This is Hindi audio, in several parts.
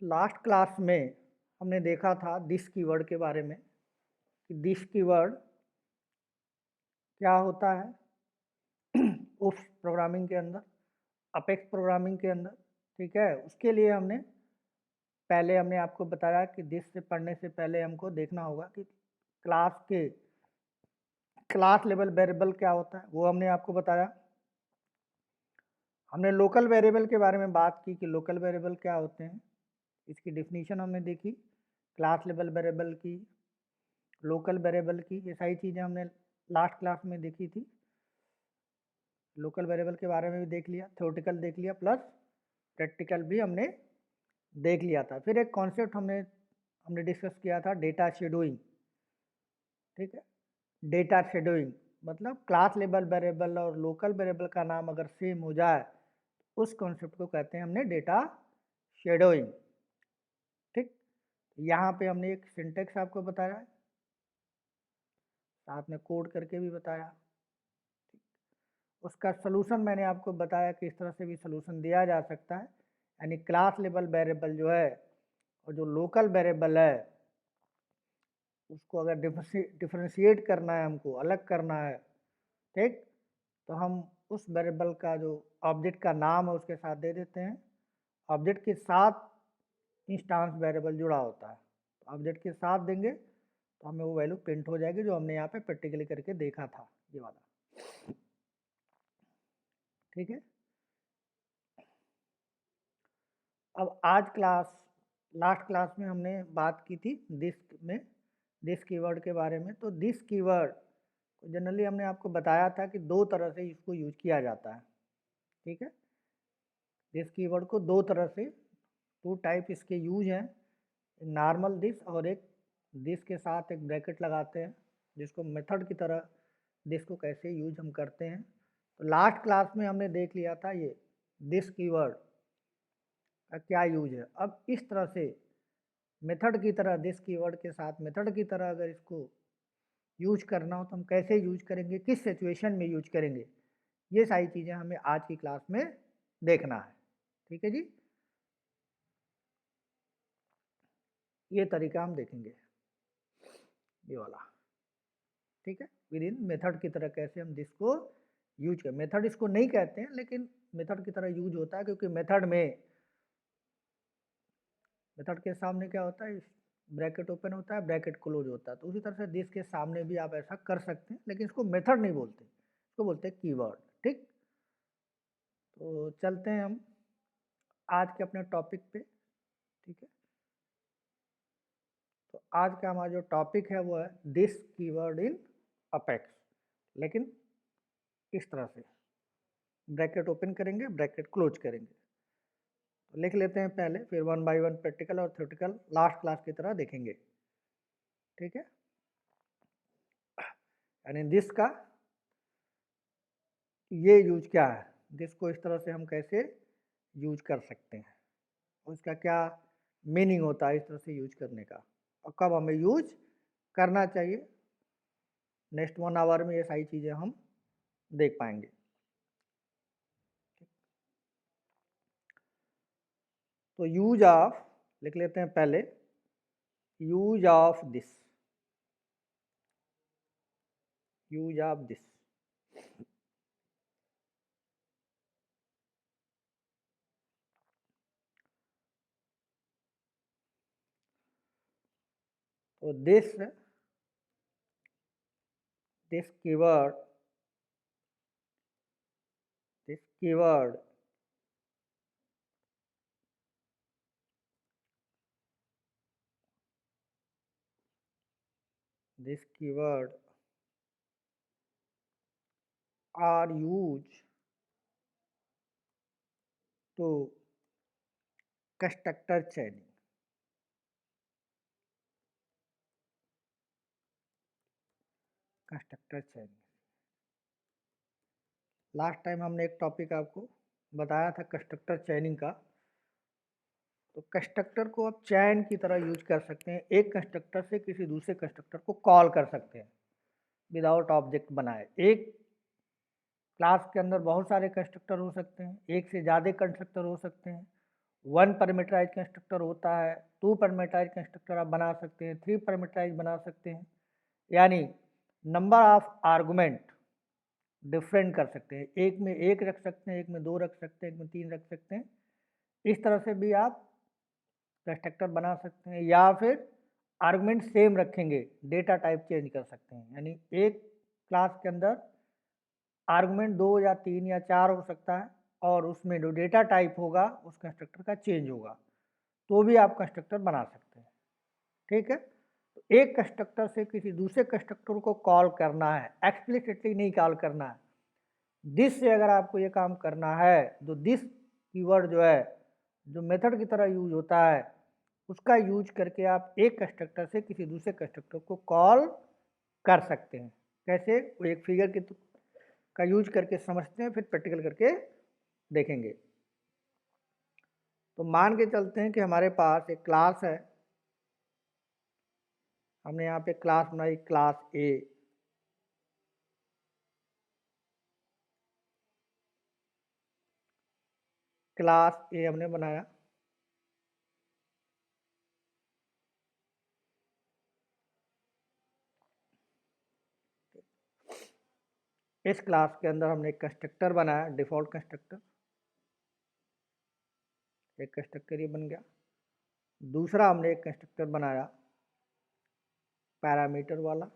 लास्ट क्लास में हमने देखा था दिस कीवर्ड के बारे में कि दिस कीवर्ड क्या होता है उफ प्रोग्रामिंग के अंदर, अपेक्स प्रोग्रामिंग के अंदर। ठीक है, उसके लिए हमने आपको बताया कि दिस से पढ़ने से पहले हमको देखना होगा कि क्लास लेवल वेरिएबल क्या होता है, वो हमने आपको बताया। हमने लोकल वेरिएबल के बारे में बात की कि लोकल वेरिएबल क्या होते हैं, इसकी डिफिनीशन हमने देखी, क्लास लेवल वेरिएबल की, लोकल वेरिएबल की, ये सारी चीज़ें हमने लास्ट क्लास में देखी थी। लोकल वेरिएबल के बारे में भी देख लिया, थ्योरेटिकल देख लिया, प्लस प्रैक्टिकल भी हमने देख लिया था। फिर एक कॉन्सेप्ट हमने डिस्कस किया था, डेटा शेडोइंग। ठीक है, डेटा शेडोइंग मतलब क्लास लेवल वेरिएबल और लोकल वेरिएबल का नाम अगर सेम हो जाए, उस कॉन्सेप्ट को कहते हैं हमने डेटा शेडोइंग। ठीक, यहाँ पे हमने एक सिंटेक्स आपको बताया, साथ में कोड करके भी बताया। उसका सलूशन मैंने आपको बताया कि इस तरह से भी सलूशन दिया जा सकता है, यानी क्लास लेवल वेरिएबल जो है और जो लोकल वेरिएबल है उसको अगर डिफरेंशिएट करना है, हमको अलग करना है, ठीक, तो हम उस वेरिएबल का जो ऑब्जेक्ट का नाम है उसके साथ दे देते हैं। ऑब्जेक्ट के साथ इंस्टांस वेरिएबल जुड़ा होता है, ऑब्जेक्ट के साथ देंगे तो हमें वो वैल्यू प्रिंट हो जाएगी, जो हमने यहाँ पे प्रैक्टिकली करके देखा था, ये वाला। ठीक है, अब लास्ट क्लास में हमने बात की थी दिस कीवर्ड के बारे में। तो दिस कीवर्ड जनरली हमने आपको बताया था कि दो तरह से इसको यूज किया जाता है। ठीक है, दिस कीवर्ड को दो तरह से, टू टाइप इसके यूज हैं, नॉर्मल दिस और एक दिस के साथ एक ब्रैकेट लगाते हैं, जिसको मेथड की तरह दिस को कैसे यूज हम करते हैं। तो लास्ट क्लास में हमने देख लिया था ये दिस कीवर्ड का क्या यूज है। अब इस तरह से मेथड की तरह, दिस कीवर्ड के साथ मेथड की तरह अगर इसको यूज करना हो तो हम कैसे यूज करेंगे, किस सिचुएशन में यूज करेंगे, ये सारी चीज़ें हमें आज की क्लास में देखना है। ठीक है जी, ये तरीका हम देखेंगे, ये वाला। ठीक है, विद इन मेथड की तरह कैसे हम दिस को यूज करें। मेथड इसको नहीं कहते हैं, लेकिन मेथड की तरह यूज होता है, क्योंकि मेथड के सामने क्या होता है, ब्रैकेट ओपन होता है, ब्रैकेट क्लोज होता है। तो उसी तरह से दिस के सामने भी आप ऐसा कर सकते हैं, लेकिन इसको मेथड नहीं बोलते, इसको बोलते हैं कीवर्ड। ठीक, तो चलते हैं हम आज के अपने टॉपिक पे। ठीक है, तो आज का हमारा जो टॉपिक है वो है दिस कीवर्ड इन अपेक्स, लेकिन इस तरह से ब्रैकेट ओपन करेंगे, ब्रैकेट क्लोज करेंगे। तो लिख लेते हैं पहले, फिर वन बाय वन प्रैक्टिकल और थ्योरेटिकल लास्ट क्लास की तरह देखेंगे। ठीक है, यानी दिस का ये यूज क्या है, दिस को इस तरह से हम कैसे यूज कर सकते हैं, उसका क्या मीनिंग होता है इस तरह से यूज करने का, और कब हमें यूज करना चाहिए। नेक्स्ट 1 आवर में ये सारी चीज़ें हम देख पाएंगे। तो यूज ऑफ लिख लेते हैं पहले, use of this, use of this. तो this keyword, this keyword are used to constructor chaining. Constructor chaining, last time हमने एक टॉपिक आपको बताया था कंस्ट्रक्टर चैनिंग का। तो कंस्ट्रक्टर को आप चैन की तरह यूज कर सकते हैं, एक कंस्ट्रक्टर से किसी दूसरे कंस्ट्रक्टर को कॉल कर सकते हैं विदाउट ऑब्जेक्ट बनाए। एक क्लास के अंदर बहुत सारे कंस्ट्रक्टर हो सकते हैं, एक से ज़्यादा कंस्ट्रक्टर हो सकते हैं, 1 पैरामीटराइज कंस्ट्रक्टर होता है, 2 पैरामीटराइज कंस्ट्रक्टर आप बना सकते हैं, 3 पैरामीटराइज बना सकते हैं, यानी नंबर ऑफ आर्गुमेंट डिफरेंट कर सकते हैं। एक में 1 रख सकते हैं, एक में 2 रख सकते हैं, एक में 3 रख सकते हैं। इस तरह से भी आप कंस्ट्रक्टर बना सकते हैं, या फिर आर्गुमेंट सेम रखेंगे, डेटा टाइप चेंज कर सकते हैं। यानी एक क्लास के अंदर आर्गुमेंट 2 या 3 या 4 हो सकता है, और उसमें जो डेटा टाइप होगा उस कंस्ट्रक्टर का चेंज होगा, तो भी आप कंस्ट्रक्टर बना सकते हैं। ठीक है, तो एक कंस्ट्रक्टर से किसी दूसरे कंस्ट्रक्टर को कॉल करना है, एक्सप्लिसिटली नहीं कॉल करना है। दिस से अगर आपको ये काम करना है, तो दिस कीवर्ड जो है, जो मेथड की तरह यूज होता है, उसका यूज करके आप एक कंस्ट्रक्टर से किसी दूसरे कंस्ट्रक्टर को कॉल कर सकते हैं। कैसे, वो एक फिगर की का यूज करके समझते हैं, फिर प्रैक्टिकल करके देखेंगे। तो मान के चलते हैं कि हमारे पास एक क्लास है, हमने यहाँ पे क्लास बनाई, क्लास ए। क्लास ए हमने बनाया, इस क्लास के अंदर हमने एक कंस्ट्रक्टर बनाया, डिफॉल्ट कंस्ट्रक्टर, एक कंस्ट्रक्टर ये बन गया। दूसरा हमने एक कंस्ट्रक्टर बनाया पैरामीटर वाला,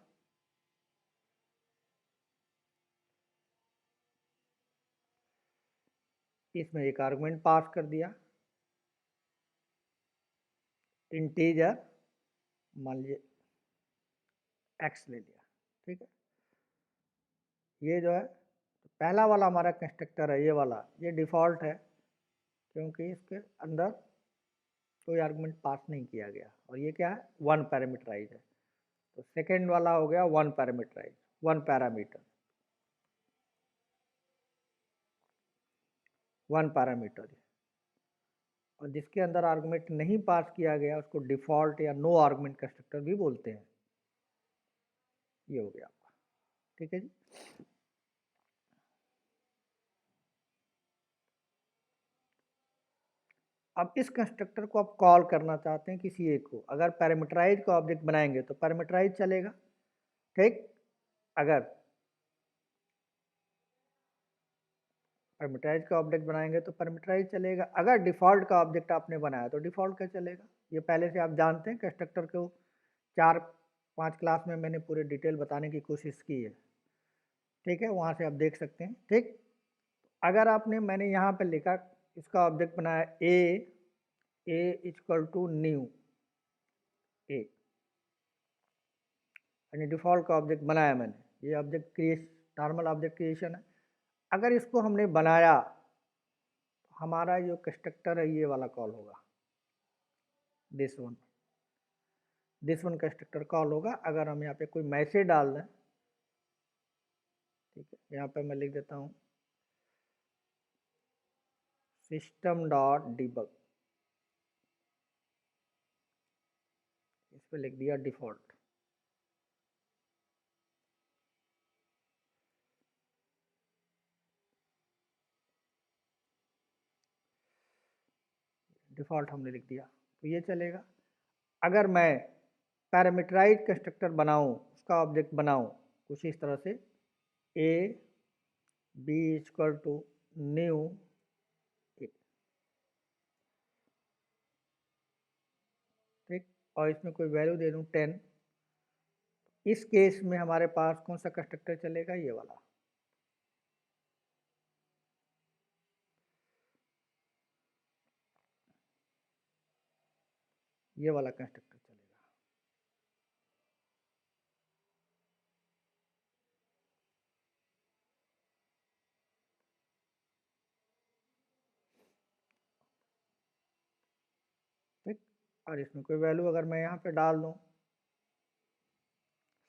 इसमें एक आर्गुमेंट पास कर दिया, इंटीजर, मान लीजिए एक्स ले लिया। ठीक है, ये जो है पहला वाला हमारा कंस्ट्रक्टर है, ये वाला, ये डिफ़ॉल्ट है क्योंकि इसके अंदर कोई आर्गुमेंट पास नहीं किया गया, और ये क्या है, 1 पैरामीटराइज है। तो सेकेंड वाला हो गया 1 पैरामीटराइज, 1 पैरामीटर, 1 पैरामीटर। और जिसके अंदर आर्गुमेंट नहीं पास किया गया उसको डिफ़ॉल्ट या नो आर्गुमेंट कंस्ट्रक्टर भी बोलते हैं। ये हो गया आपका। ठीक है जी। अब इस कंस्ट्रक्टर को आप कॉल करना चाहते हैं किसी एक को। अगर पैरामीटराइज का ऑब्जेक्ट बनाएंगे तो पैरामीटराइज चलेगा। ठीक, अगर पैरामीटराइज का ऑब्जेक्ट बनाएंगे तो पैरामीटराइज चलेगा। अगर डिफ़ॉल्ट का ऑब्जेक्ट आपने बनाया तो डिफ़ॉल्ट का चलेगा। ये पहले से आप जानते हैं, कंस्ट्रक्टर को 4-5 क्लास में मैंने पूरे डिटेल बताने की कोशिश की है। ठीक है, वहाँ से आप देख सकते हैं। ठीक, अगर आपने, मैंने यहाँ पे लिखा, इसका ऑब्जेक्ट बनाया ए इक्वल टू न्यू ए, यानी डिफ़ॉल्ट का ऑब्जेक्ट बनाया मैंने। ये object create, normal object creation है। अगर इसको हमने बनाया तो हमारा जो कंस्ट्रक्टर है ये वाला कॉल होगा, दिस वन कंस्ट्रक्टर कॉल होगा। अगर हम यहाँ पे कोई मैसेज डाल दें, ठीक है, यहाँ पे मैं लिख देता हूँ सिस्टम डॉट डिबग, इस पे लिख दिया डिफ़ॉल्ट। डिफ़ॉल्ट हमने लिख दिया तो ये चलेगा। अगर मैं पैरामीटराइज कंस्ट्रक्टर बनाऊँ, उसका ऑब्जेक्ट बनाऊँ कुछ इस तरह से, A B equal to new A, ठीक, और इसमें कोई वैल्यू दे दूँ 10, इस केस में हमारे पास कौन सा कंस्ट्रक्टर चलेगा, ये वाला। ये वाला कंस्ट्रक्टर चलेगा। ठीक, और इसमें कोई वैल्यू अगर मैं यहाँ पे डाल दूँ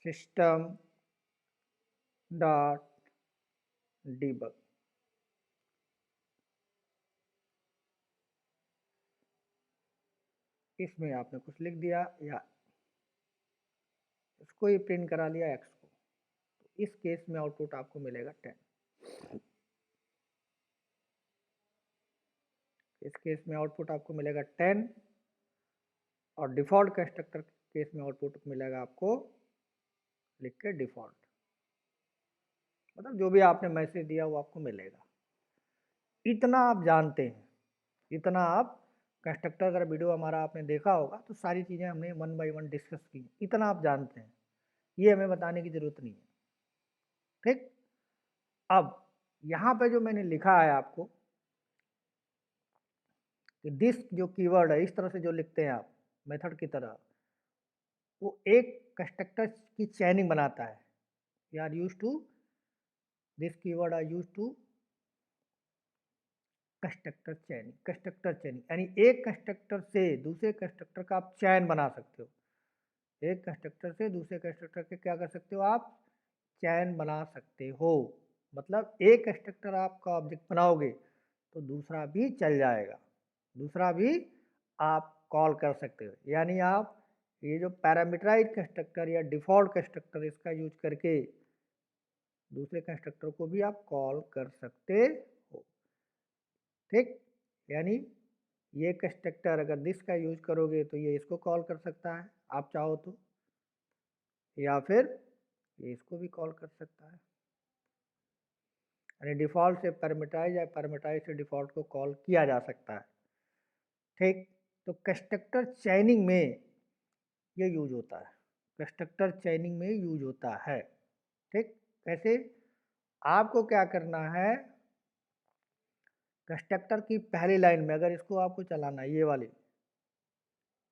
सिस्टम डॉट डिबग, इसमें आपने कुछ लिख दिया या इसको ही प्रिंट करा लिया एक्स को, तो इस केस में आउटपुट आपको मिलेगा 10। इस केस में आउटपुट आपको मिलेगा 10 और डिफ़ॉल्ट कंस्ट्रक्टर केस में आउटपुट मिलेगा आपको लिख के डिफ़ॉल्ट, मतलब जो भी आपने मैसेज दिया वो आपको मिलेगा। इतना आप जानते हैं, इतना आप कंस्ट्रक्टर, अगर वीडियो हमारा आपने देखा होगा तो सारी चीज़ें हमने 1 बाय 1 डिस्कस की, इतना आप जानते हैं, ये हमें बताने की ज़रूरत नहीं है। ठीक, अब यहाँ पे जो मैंने लिखा है आपको कि दिस जो कीवर्ड है, इस तरह से जो लिखते हैं आप मेथड की तरह, वो एक कंस्ट्रक्टर की चैनिंग बनाता है। We are use to this keyword are use to constructor chaining यानी एक कंस्ट्रक्टर से दूसरे कंस्ट्रक्टर का आप चयन बना सकते हो। एक कंस्ट्रक्टर से दूसरे कंस्ट्रक्टर के क्या कर सकते हो आप, चयन बना सकते हो। मतलब एक कंस्ट्रक्टर आपका ऑब्जेक्ट बनाओगे तो दूसरा भी चल जाएगा, दूसरा भी आप कॉल कर सकते हो। यानी आप ये जो पैरामीटराइज कंस्ट्रक्टर या डिफ़ॉल्ट कंस्ट्रक्टर, इसका यूज करके दूसरे कंस्ट्रक्टर को भी आप कॉल कर सकते हो। ठीक, यानी ये कंस्ट्रक्टर अगर दिस का यूज करोगे तो ये इसको कॉल कर सकता है आप चाहो तो, या फिर ये इसको भी कॉल कर सकता है। यानी डिफ़ॉल्ट से पैरामीटराइज या पैरामीटराइज से डिफ़ॉल्ट को कॉल किया जा सकता है। ठीक, तो कंस्ट्रक्टर चैनिंग में ये यूज होता है, कंस्ट्रक्टर चैनिंग में यूज होता है। ठीक, कैसे, आपको क्या करना है, कंस्ट्रक्टर की पहली लाइन में अगर इसको आपको चलाना है, ये वाली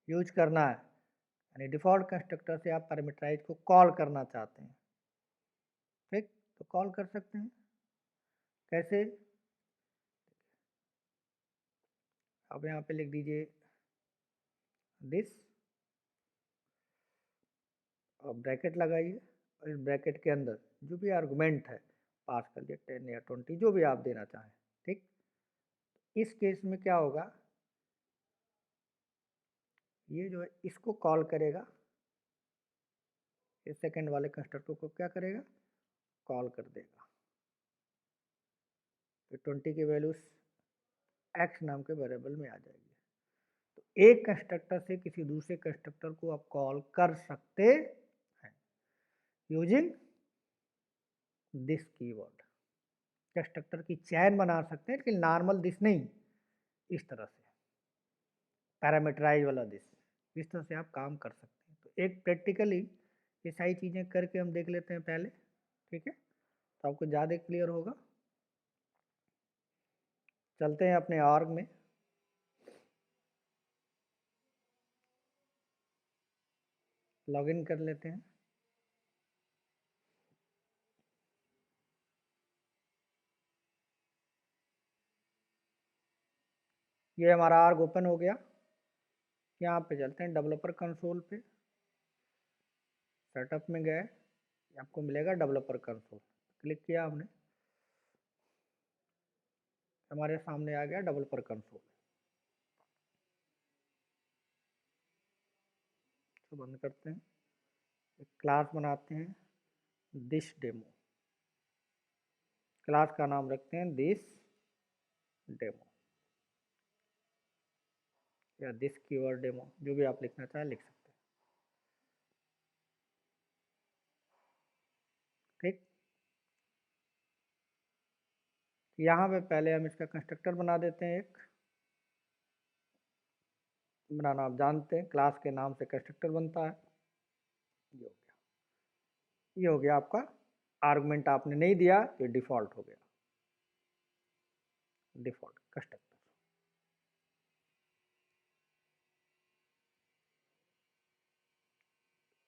यूज करना है, यानी डिफ़ॉल्ट कंस्ट्रक्टर से आप पैरामीटराइज को कॉल करना चाहते हैं, ठीक, तो कॉल कर सकते हैं। कैसे, अब यहाँ पे लिख दीजिए दिस और ब्रैकेट लगाइए, और इस ब्रैकेट के अंदर जो भी आर्गुमेंट है पास कर दिया, 10 या 20 जो भी आप देना चाहें। ठीक, इस केस में क्या होगा, ये जो है इसको कॉल करेगा, इस सेकंड वाले कंस्ट्रक्टर को क्या करेगा, कॉल कर देगा। तो 20 की वैल्यूज एक्स नाम के वेरिएबल में आ जाएगी। तो एक कंस्ट्रक्टर से किसी दूसरे कंस्ट्रक्टर को आप कॉल कर सकते हैं यूजिंग दिस कीवर्ड। कंस्ट्रक्टर की चैन बना सकते हैं, लेकिन नॉर्मल दिस नहीं, इस तरह से पैरामीटराइज वाला दिस, इस तरह से आप काम कर सकते हैं। तो एक प्रैक्टिकली ये सारी चीज़ें करके हम देख लेते हैं पहले, ठीक है, तो आपको ज़्यादा क्लियर होगा। चलते हैं अपने ऑर्ग में, लॉगिन कर लेते हैं। ये हमारा आर्ग ओपन हो गया। यहाँ पे चलते हैं डेवलपर कंसोल पे, सेटअप में गए, आपको मिलेगा डेवलपर कंसोल, क्लिक किया हमने, हमारे सामने आ गया डेवलपर कंसोल। तो बंद करते हैं, एक क्लास बनाते हैं दिस डेमो, क्लास का नाम रखते हैं दिस डेमो या दिस कीवर्ड डेमो, जो भी आप लिखना चाहें लिख सकते हैं। ठीक, यहाँ पे पहले हम इसका कंस्ट्रक्टर बना देते हैं, एक बनाना आप जानते हैं, क्लास के नाम से कंस्ट्रक्टर बनता है। ये हो गया, ये हो गया आपका आर्गुमेंट, आपने नहीं दिया तो डिफ़ॉल्ट हो गया, डिफ़ॉल्ट कंस्ट्रक्टर।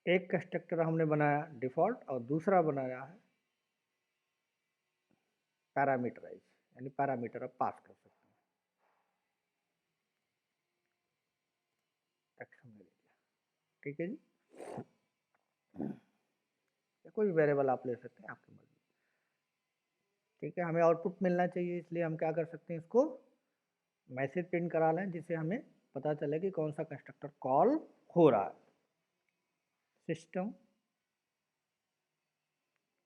एक कंस्ट्रक्टर हमने बनाया डिफ़ॉल्ट और दूसरा बनाया है पैरामीटराइज, यानी पैरामीटर आप पास कर सकते हैं। टेक्स्ट हमने ले लिया, ठीक है जी, या कोई भी वेरिएबल आप ले सकते हैं आपकी मर्जी। ठीक है, हमें आउटपुट मिलना चाहिए, इसलिए हम क्या कर सकते हैं, इसको मैसेज प्रिंट करा लें, जिससे हमें पता चले कि कौन सा कंस्ट्रक्टर कॉल हो रहा है। System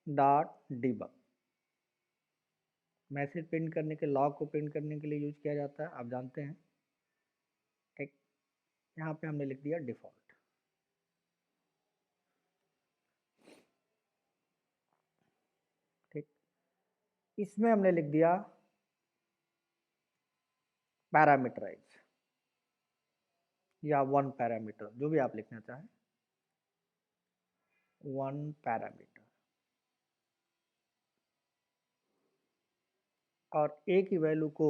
dot debug, message print करने के, लॉग को प्रिंट करने के लिए यूज किया जाता है, आप जानते हैं। ठीक, यहाँ पे हमने लिख दिया डिफ़ॉल्ट। ठीक, इसमें हमने लिख दिया पैरामीटराइज या वन पैरामीटर, जो भी आप लिखना चाहें, वन पैरामीटर, और ए की वैल्यू को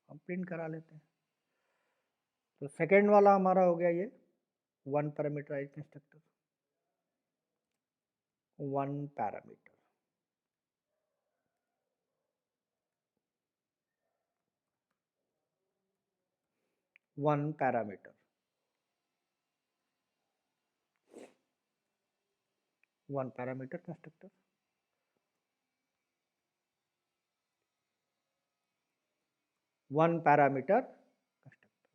हम प्रिंट करा लेते हैं। तो सेकेंड वाला हमारा हो गया ये one parameterize constructor, one parameter. One parameter, one parameter constructor, one parameter constructor.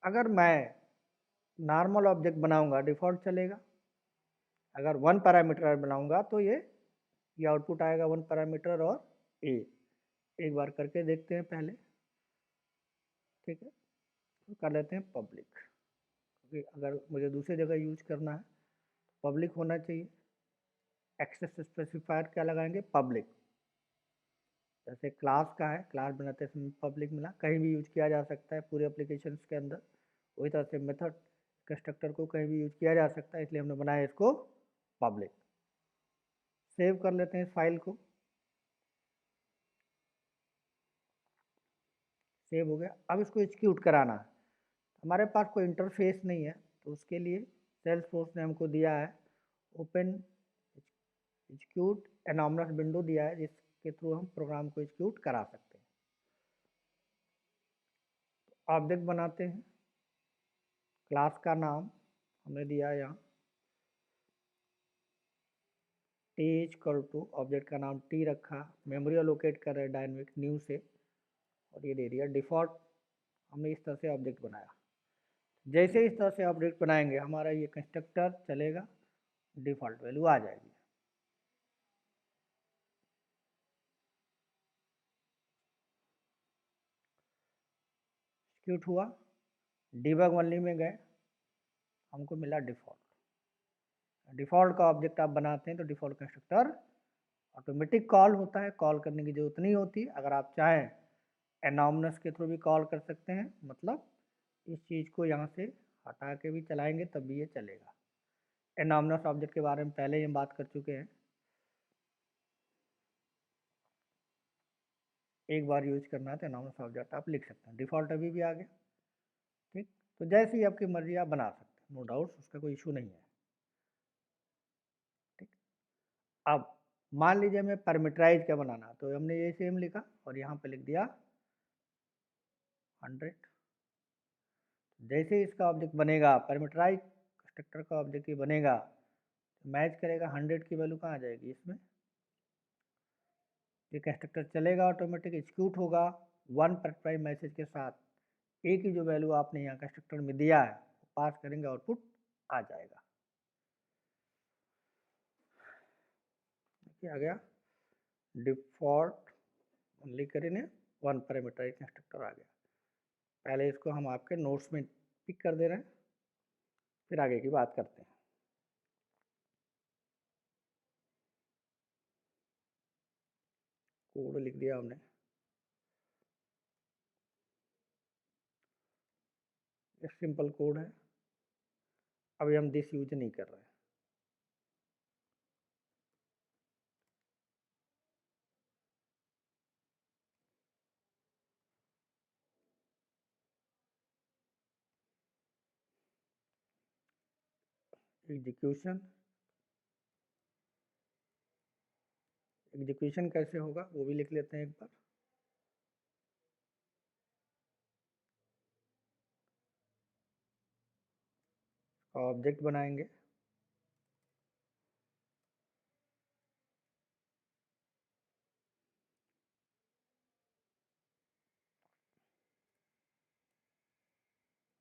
अगर मैं नॉर्मल ऑब्जेक्ट बनाऊंगा डिफ़ॉल्ट चलेगा, अगर वन पैरामीटर बनाऊंगा तो ये आउटपुट आएगा वन पैरामीटर और ए। एक बार करके देखते हैं पहले। ठीक है, तो कर लेते हैं पब्लिक, क्योंकि अगर मुझे दूसरी जगह यूज करना है पब्लिक होना चाहिए। एक्सेस स्पेसिफायर क्या लगाएंगे, पब्लिक। जैसे क्लास का है, क्लास बनाते समय पब्लिक मिला, कहीं भी यूज किया जा सकता है पूरे एप्लीकेशन के अंदर। वही तरह से मेथड कंस्ट्रक्टर को कहीं भी यूज किया जा सकता है, इसलिए हमने बनाया इसको पब्लिक। सेव कर लेते हैं इस फाइल को। सेव हो गया। अब इसको एग्जीक्यूट कराना है। हमारे पास कोई इंटरफेस नहीं है, तो उसके लिए सेल्सफोर्स ने हमको दिया है ओपन एग्जीक्यूट एनॉमरस विंडो दिया है, जिसके थ्रू हम प्रोग्राम को एग्जीक्यूट करा सकते हैं। ऑब्जेक्ट बनाते हैं, क्लास का नाम हमने दिया यहाँ टी इक्वल टू, ऑब्जेक्ट का नाम टी रखा, मेमोरी अलोकेट कर रहे डायनेमिक न्यू से, और ये दे दिया डिफ़ॉल्ट। हमने इस तरह से ऑब्जेक्ट बनाया। जैसे इस तरह से ऑब्जेक्ट बनाएंगे हमारा ये कंस्ट्रक्टर चलेगा, डिफ़ॉल्ट वैल्यू आ जाएगी। एग्जीक्यूट हुआ, डिबग ओनली में गए, हमको मिला डिफ़ॉल्ट। डिफ़ॉल्ट का ऑब्जेक्ट आप बनाते हैं तो डिफ़ॉल्ट कंस्ट्रक्टर ऑटोमेटिक कॉल होता है, कॉल करने की ज़रूरत नहीं होती। अगर आप चाहें एनॉमनस के थ्रू भी कॉल कर सकते हैं, मतलब इस चीज़ को यहाँ से हटा के भी चलाएंगे तब भी ये चलेगा। एनॉमनस ऑब्जेक्ट के बारे में पहले ही हम बात कर चुके हैं, एक बार यूज करना है तो एनॉमनस ऑब्जेक्ट आप लिख सकते हैं। डिफ़ॉल्ट अभी भी आ गया। ठीक, तो जैसे ही आपकी मर्जी आप बना सकते हैं, नो डाउट, उसका कोई इशू नहीं है। ठीक, अब मान लीजिए हमें पैरामीटराइज क्या बनाना, तो हमने ये सेम लिखा और यहाँ पे लिख दिया 100। जैसे ही इसका ऑब्जेक्ट बनेगा, पैरामीटराइज कंस्ट्रक्टर का ऑब्जेक्ट ही बनेगा, तो मैच करेगा 100 की वैल्यू कहाँ आ जाएगी इसमें। ये कंस्ट्रक्टर चलेगा, ऑटोमेटिक एग्जीक्यूट होगा वन पैरामीटराइज मैसेज के साथ। ए की जो वैल्यू आपने यहाँ कंस्ट्रक्टर में दिया है पास करेंगे, आउटपुट आ जाएगा। देखिए आ गया डिफ़ॉल्ट ओनली करेंगे, वन पैरामीटराइज कंस्ट्रक्टर आ गया। पहले इसको हम आपके नोट्स में पिक कर दे रहे हैं, फिर आगे की बात करते हैं। कोड लिख दिया हमने, ये सिंपल कोड है। अभी हम दिस यूज नहीं कर रहे हैं। एग्जीक्यूशन कैसे होगा वो भी लिख लेते हैं एक बार। ऑब्जेक्ट बनाएंगे,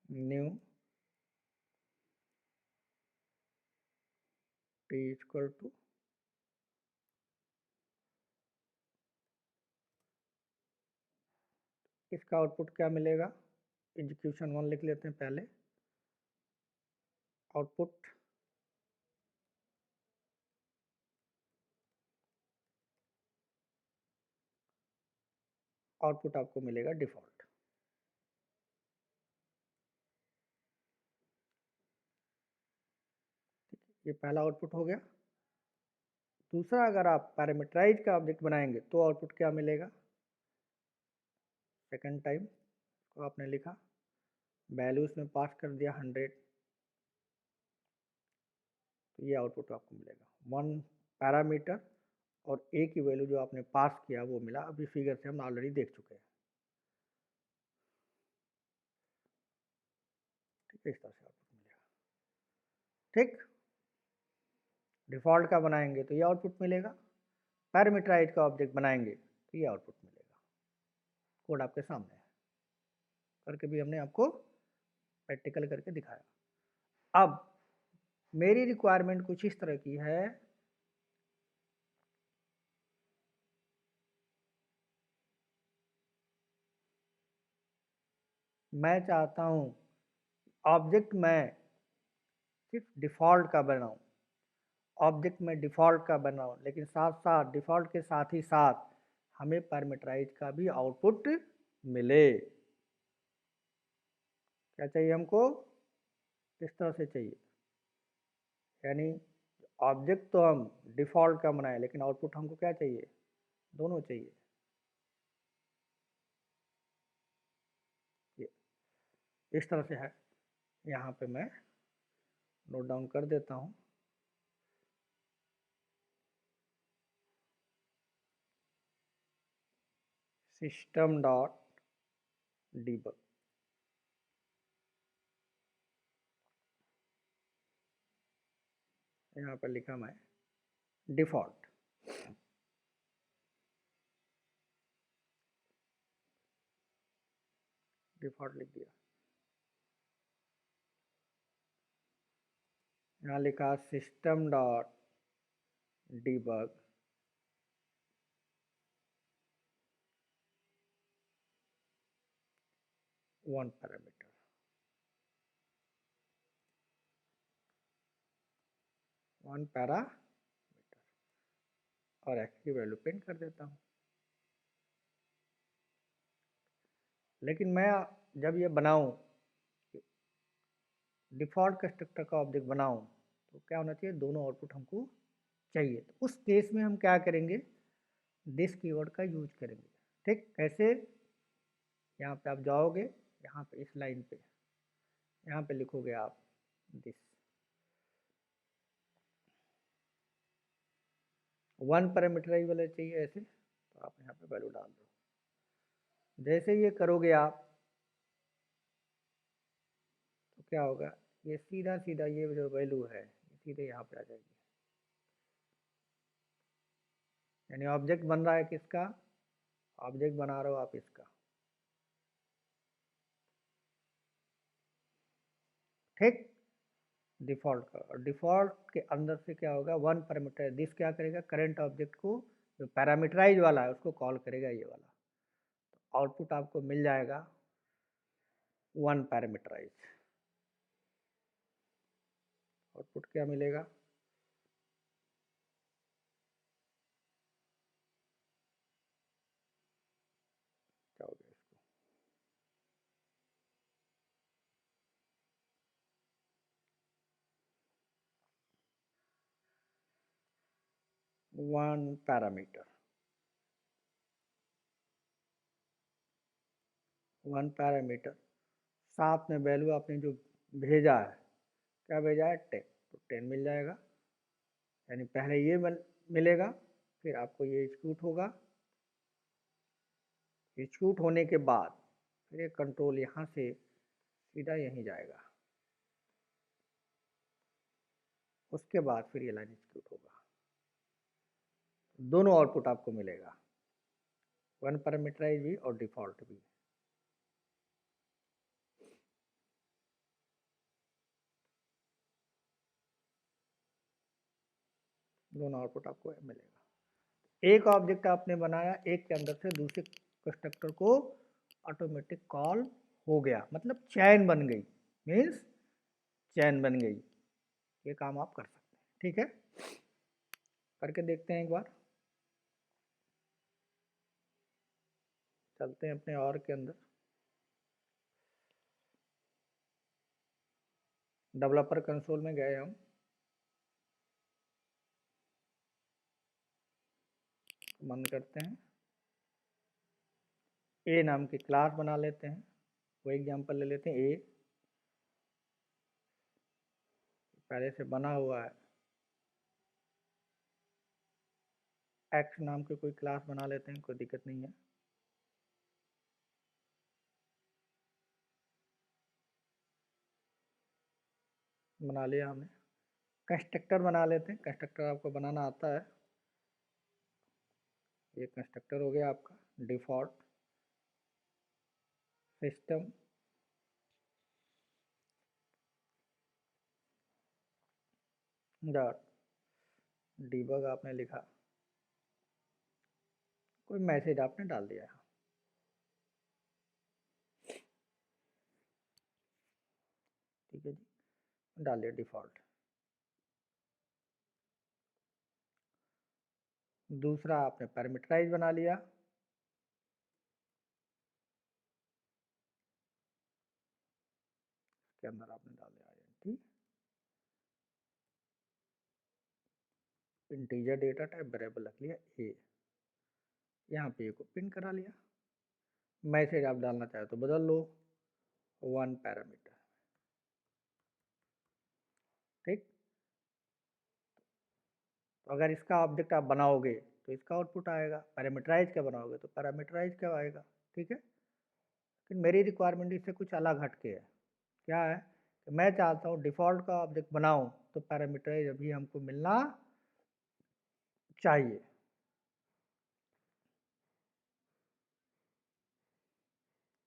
न्यू टी इक्वल टू इसका आउटपुट क्या मिलेगा, एग्जीक्यूशन 1 लिख लेते हैं पहले, आउटपुट आपको मिलेगा डिफॉल्ट। ये पहला आउटपुट हो गया। दूसरा, अगर आप पैरामीटराइज का ऑब्जेक्ट बनाएंगे तो आउटपुट क्या मिलेगा, सेकंड टाइम को आपने लिखा, वैल्यूज में पास कर दिया 100, तो ये आउटपुट आपको मिलेगा 1 पैरामीटर और ए की वैल्यू जो आपने पास किया वो मिला। अभी फिगर से हम ऑलरेडी देख चुके हैं। ठीक है, इस तरह से आउटपुट मिलेगा। ठीक, डिफॉल्ट का बनाएंगे तो ये आउटपुट मिलेगा, पैरामीटराइज का ऑब्जेक्ट बनाएंगे तो ये आउटपुट मिलेगा। कोड आपके सामने है, करके भी हमने आपको प्रैक्टिकल करके दिखाया। अब मेरी रिक्वायरमेंट कुछ इस तरह की है, मैं चाहता हूं ऑब्जेक्ट मैं सिर्फ डिफ़ॉल्ट का बनाऊं, ऑब्जेक्ट में डिफ़ॉल्ट का बनाऊं, लेकिन साथ साथ डिफ़ॉल्ट के साथ ही साथ हमें पैरामीटराइज का भी आउटपुट मिले। क्या चाहिए हमको, इस तरह से चाहिए, यानी ऑब्जेक्ट तो हम डिफ़ॉल्ट का बनाए लेकिन आउटपुट हमको क्या चाहिए, दोनों चाहिए। ये इस तरह से है, यहाँ पे मैं नोट डाउन कर देता हूँ। सिस्टम डॉट डीबग, यहाँ पर लिखा मैं डिफ़ॉल्ट, डिफ़ॉल्ट लिख दिया। यहाँ लिखा system dot debug one parameter, one parameter और एक्स की वैल्यू प्रिंट कर देता हूँ। लेकिन मैं जब ये बनाऊं, डिफ़ॉल्ट कंस्ट्रक्टर का ऑब्जेक्ट बनाऊं, तो क्या होना चाहिए, दोनों आउटपुट हमको चाहिए। तो उस केस में हम क्या करेंगे, दिस कीवर्ड का यूज करेंगे। ठीक, कैसे, यहाँ पे आप जाओगे, यहाँ पे इस लाइन पे, यहाँ पे लिखोगे आप दिस, वन पैरामीटराइज वाला चाहिए ऐसे, तो आप यहाँ पे वैल्यू डाल दो। जैसे ये करोगे आप तो क्या होगा, ये सीधा सीधा ये जो वैल्यू है सीधे यहाँ पे आ जाएगी। यानी ऑब्जेक्ट बन रहा है किसका, ऑब्जेक्ट बना रहे हो आप इसका। ठीक, डिफ़ॉल्ट का, और डिफ़ॉल्ट के अंदर से क्या होगा, वन पैरामीटर, दिस क्या करेगा, करंट ऑब्जेक्ट को जो पैरामीटराइज वाला है उसको कॉल करेगा ये वाला, तो आउटपुट आपको मिल जाएगा वन पैरामीटराइज। आउटपुट क्या मिलेगा, क्या हो गया इसको, वन पैरामीटर, वन पैरामीटर, साथ में वैल्यू आपने जो भेजा है, क्या भेजा है, 10, तो 10 मिल जाएगा। यानी पहले ये मिलेगा, फिर आपको ये एग्जीक्यूट होगा, एग्जीक्यूट होने के बाद फिर ये कंट्रोल यहाँ से सीधा यहीं जाएगा, उसके बाद फिर ये लाइन एग्जीक्यूट होगा। दोनों आउटपुट आपको मिलेगा, वन पैरामीटराइज भी और डिफ़ॉल्ट भी। दोनों आउटपुट आपको मिलेगा। एक ऑब्जेक्ट आपने बनाया, एक के अंदर से दूसरे कंस्ट्रक्टर को ऑटोमेटिक कॉल हो गया, मतलब चैन बन गई, मीन्स चैन बन गई। ये काम आप कर सकते हैं, ठीक है। करके देखते हैं एक बार, चलते हैं अपने और के अंदर। डेवलपर कंसोल में गए हम, बंद करते हैं। ए नाम की क्लास बना लेते हैं, वो एग्जांपल ले लेते हैं। ए पहले से बना हुआ है। एक्स नाम की कोई क्लास बना लेते हैं, कोई दिक्कत नहीं है। बना लिया हमने। कंस्ट्रक्टर बना लेते हैं, कंस्ट्रक्टर आपको बनाना आता है। ये कंस्ट्रक्टर हो गया आपका डिफॉल्ट सिस्टम डॉट डीबग आपने लिखा, कोई मैसेज आपने डाल दिया है, ठीक है जी, डालिए डिफॉल्ट। दूसरा आपने पैरामीटराइज बना लिया, के अंदर आपने डाल दिया identity, integer data type variable रख लिया ए, यहाँ पे ए को पिन करा लिया। मैसेज आप डालना चाहे तो बदल लो, 1 पैरामीटर, ठीक। तो अगर इसका ऑब्जेक्ट आप बनाओगे तो इसका आउटपुट आएगा, पैरामीटराइज का बनाओगे तो पैरामीटराइज का आएगा, ठीक है। लेकिन मेरी रिक्वायरमेंट इससे कुछ अलग हटके है। क्या है कि मैं चाहता हूँ डिफ़ॉल्ट का ऑब्जेक्ट बनाऊँ तो पैरामीटराइज अभी हमको मिलना चाहिए।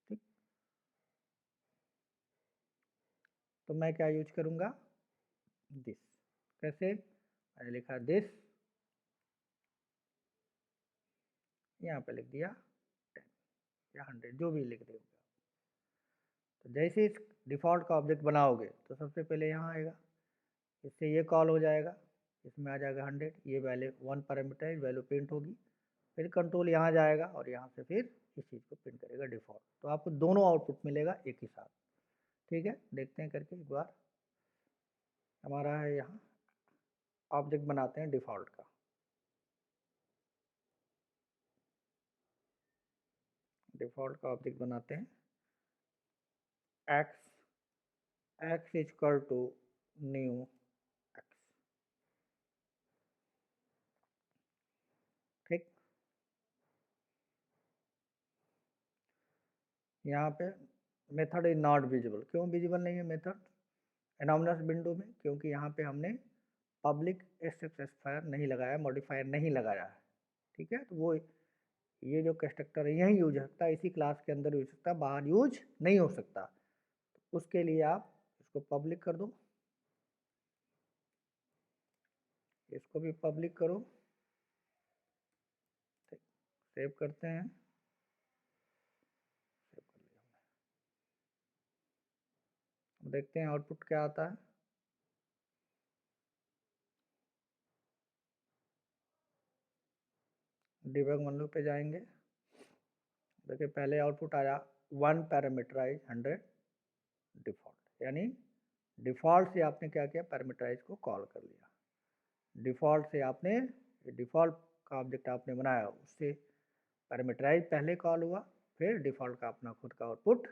ठीक, तो मैं क्या यूज करूँगा, दिस। कैसे, मैंने लिखा दिस, यहाँ पे लिख दिया 10 या 100, जो भी लिख देंगे। तो जैसे इस डिफ़ॉल्ट का ऑब्जेक्ट बनाओगे तो सबसे पहले यहाँ आएगा, इससे ये कॉल हो जाएगा, इसमें आ जाएगा 100, ये वैल्यू 1 पैरामीटर वैल्यू प्रिंट होगी, फिर कंट्रोल यहाँ जाएगा और यहाँ से फिर इस चीज़ को प्रिंट करेगा डिफ़ॉल्ट। तो आपको दोनों आउटपुट मिलेगा एक ही साथ, ठीक है। देखते हैं करके एक बार। हमारा है यहाँ ऑब्जेक्ट बनाते हैं डिफ़ॉल्ट का, डिफ़ॉल्ट का ऑब्जेक्ट बनाते हैं x equal to new x, ठीक। यहाँ पे मेथड इज नॉट विजिबल, क्यों विजिबल नहीं है मेथड एनोमनस विंडो में, क्योंकि यहाँ पे हमने पब्लिक स्पेसिफायर नहीं लगाया, मॉडिफायर नहीं लगाया है, ठीक है। तो वो ये जो कंस्ट्रक्टर है यहीं यूज हो सकता है, इसी क्लास के अंदर यूज हो सकता है, बाहर यूज नहीं हो सकता। उसके लिए आप इसको पब्लिक कर दो, इसको भी पब्लिक करो, ठीक। सेव करते हैं, सेव कर लिया हमने। देखते हैं आउटपुट क्या आता है। डिबग मेन्यू पे जाएंगे, देखिए पहले आउटपुट आया 1 पैरामीटराइज 100 डिफ़ॉल्ट, यानी डिफ़ॉल्ट से आपने क्या किया, पैरामीटराइज को कॉल कर लिया। डिफ़ॉल्ट से आपने डिफ़ॉल्ट का ऑब्जेक्ट आपने बनाया, उससे पैरामीटराइज पहले कॉल हुआ, फिर डिफ़ॉल्ट का अपना खुद का आउटपुट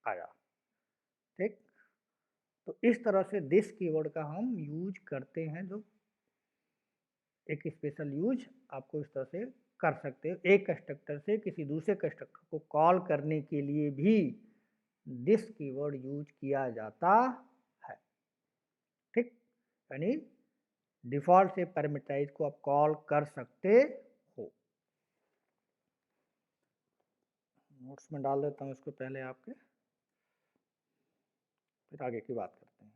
आया, ठीक। तो इस तरह से दिस कीवर्ड का हम यूज करते हैं, जो एक स्पेशल यूज आपको इस तरह से कर सकते हो। एक कंस्ट्रक्टर से किसी दूसरे कंस्ट्रक्टर को कॉल करने के लिए भी दिस कीवर्ड यूज किया जाता है, ठीक। यानी डिफ़ॉल्ट से पैरामीटराइज को आप कॉल कर सकते हो। नोट्स में डाल देता हूँ इसको पहले आपके, फिर आगे की बात करते हैं।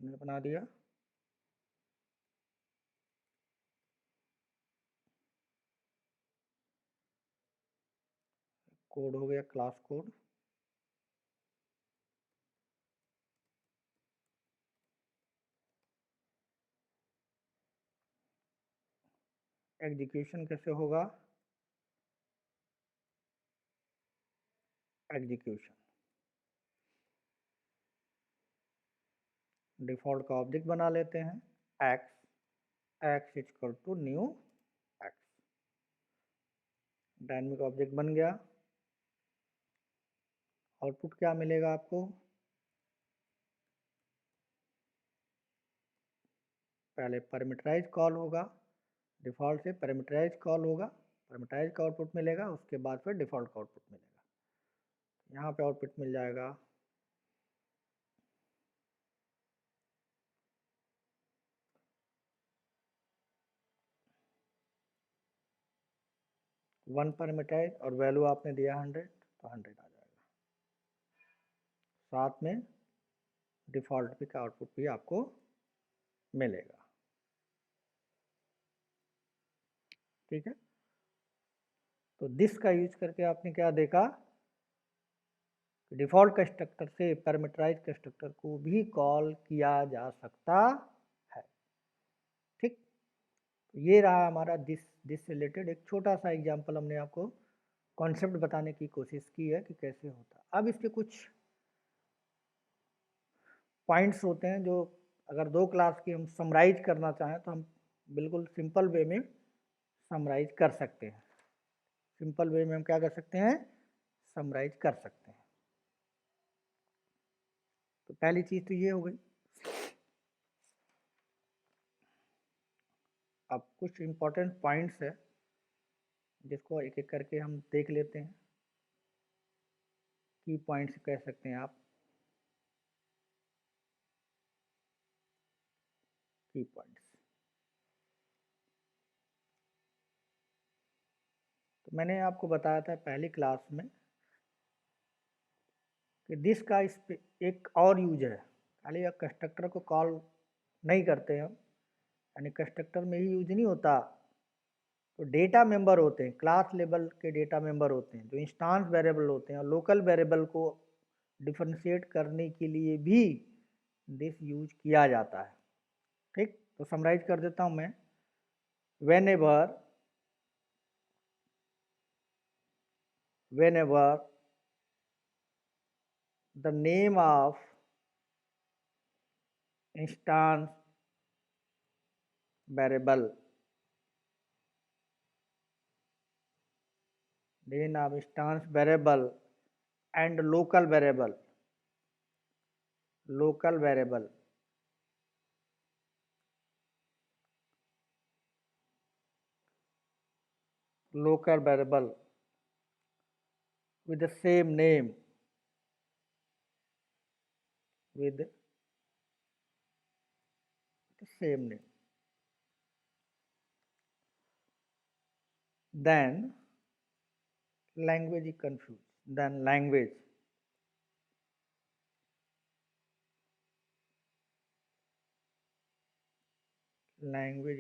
हमने बना दिया। कोड हो गया क्लास कोड। एग्जीक्यूशन कैसे होगा? एग्जीक्यूशन डिफॉल्ट का ऑब्जेक्ट बना लेते हैं, x equal to new x. Dynamic object बन गया। आउटपुट क्या मिलेगा आपको? पहले पैरामीटराइज कॉल होगा, डिफॉल्ट से पैरामीटराइज कॉल होगा, पैरामीटराइज का आउटपुट मिलेगा, उसके बाद फिर डिफॉल्ट का आउटपुट मिलेगा। यहाँ पे आउटपुट मिल जाएगा 1 पैरामीटराइज और वैल्यू आपने दिया 100 तो 100 आ जाएगा। साथ में डिफॉल्ट भी का आउटपुट भी आपको मिलेगा। ठीक है, तो दिस का यूज करके आपने क्या देखा? डिफॉल्ट कंस्ट्रक्टर से पैरामीटराइज कंस्ट्रक्टर को भी कॉल किया जा सकता है। ठीक, ये रहा हमारा दिस से रिलेटेड एक छोटा सा एग्जांपल। हमने आपको कॉन्सेप्ट बताने की कोशिश की है कि कैसे होता। अब इसके कुछ पॉइंट्स होते हैं जो अगर 2 क्लास की हम समराइज करना चाहें तो हम बिल्कुल सिंपल वे में समराइज कर सकते हैं। सिंपल वे में हम क्या कर सकते हैं? समराइज कर सकते हैं। तो पहली चीज तो ये हो गई। अब कुछ इंपॉर्टेंट पॉइंट्स है जिसको एक एक करके हम देख लेते हैं। की पॉइंट्स कह सकते हैं आप, की पॉइंट्स। तो मैंने आपको बताया था पहली क्लास में कि दिस का इस पे एक और यूज है। खाली आप कंस्ट्रक्टर को कॉल नहीं करते हैं, यानी कंस्ट्रक्टर में ही यूज नहीं होता। तो डेटा मेंबर होते हैं, क्लास लेवल के डेटा मेंबर होते हैं जो इंस्टांस वेरिएबल होते हैं, और लोकल वेरिएबल को डिफरेंशिएट करने के लिए भी दिस यूज किया जाता है। ठीक, तो समराइज कर देता हूं मैं। whenever the name of instance variable, name of instance variable and local variable with the same name, with the same name, then language is confused. Then language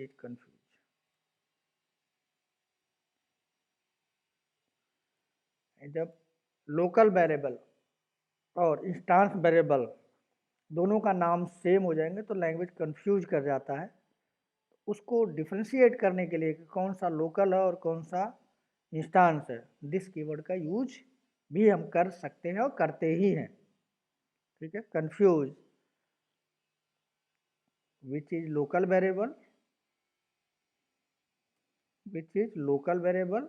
is confused. जब लोकल वेरिएबल और इंस्टांस वेरिएबल दोनों का नाम सेम हो जाएंगे तो लैंग्वेज कंफ्यूज कर जाता है। उसको डिफरेंशिएट करने के लिए कि कौन सा लोकल है और कौन सा इंस्टांस है, दिस कीवर्ड का यूज भी हम कर सकते हैं और करते ही हैं। ठीक है, confuse which is local variable, which is local variable.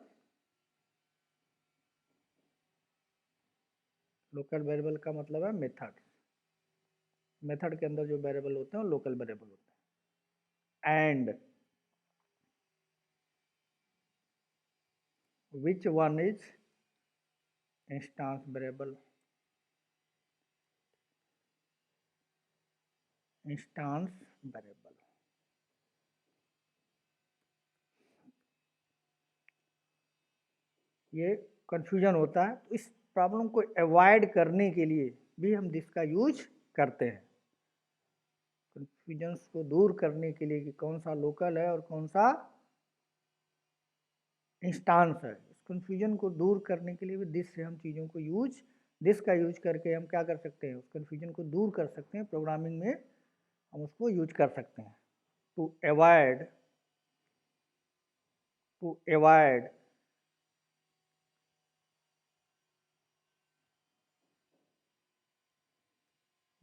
Local variable का मतलब है मेथड। मेथड के अंदर जो वेरिएबल होते हैं वो लोकल वेरिएबल होते हैं। And which one is instance variable, ये कंफ्यूजन होता है। तो इस प्रॉब्लम को अवॉइड करने के लिए भी हम दिस का यूज करते हैं। कन्फ्यूजन्स को दूर करने के लिए कि कौन सा लोकल है और कौन सा इंस्टांस है, इस कन्फ्यूजन को दूर करने के लिए भी दिस से हम चीज़ों को दिस का यूज करके हम क्या कर सकते हैं, उस कन्फ्यूजन को दूर कर सकते हैं। प्रोग्रामिंग में हम उसको यूज कर सकते हैं to avoid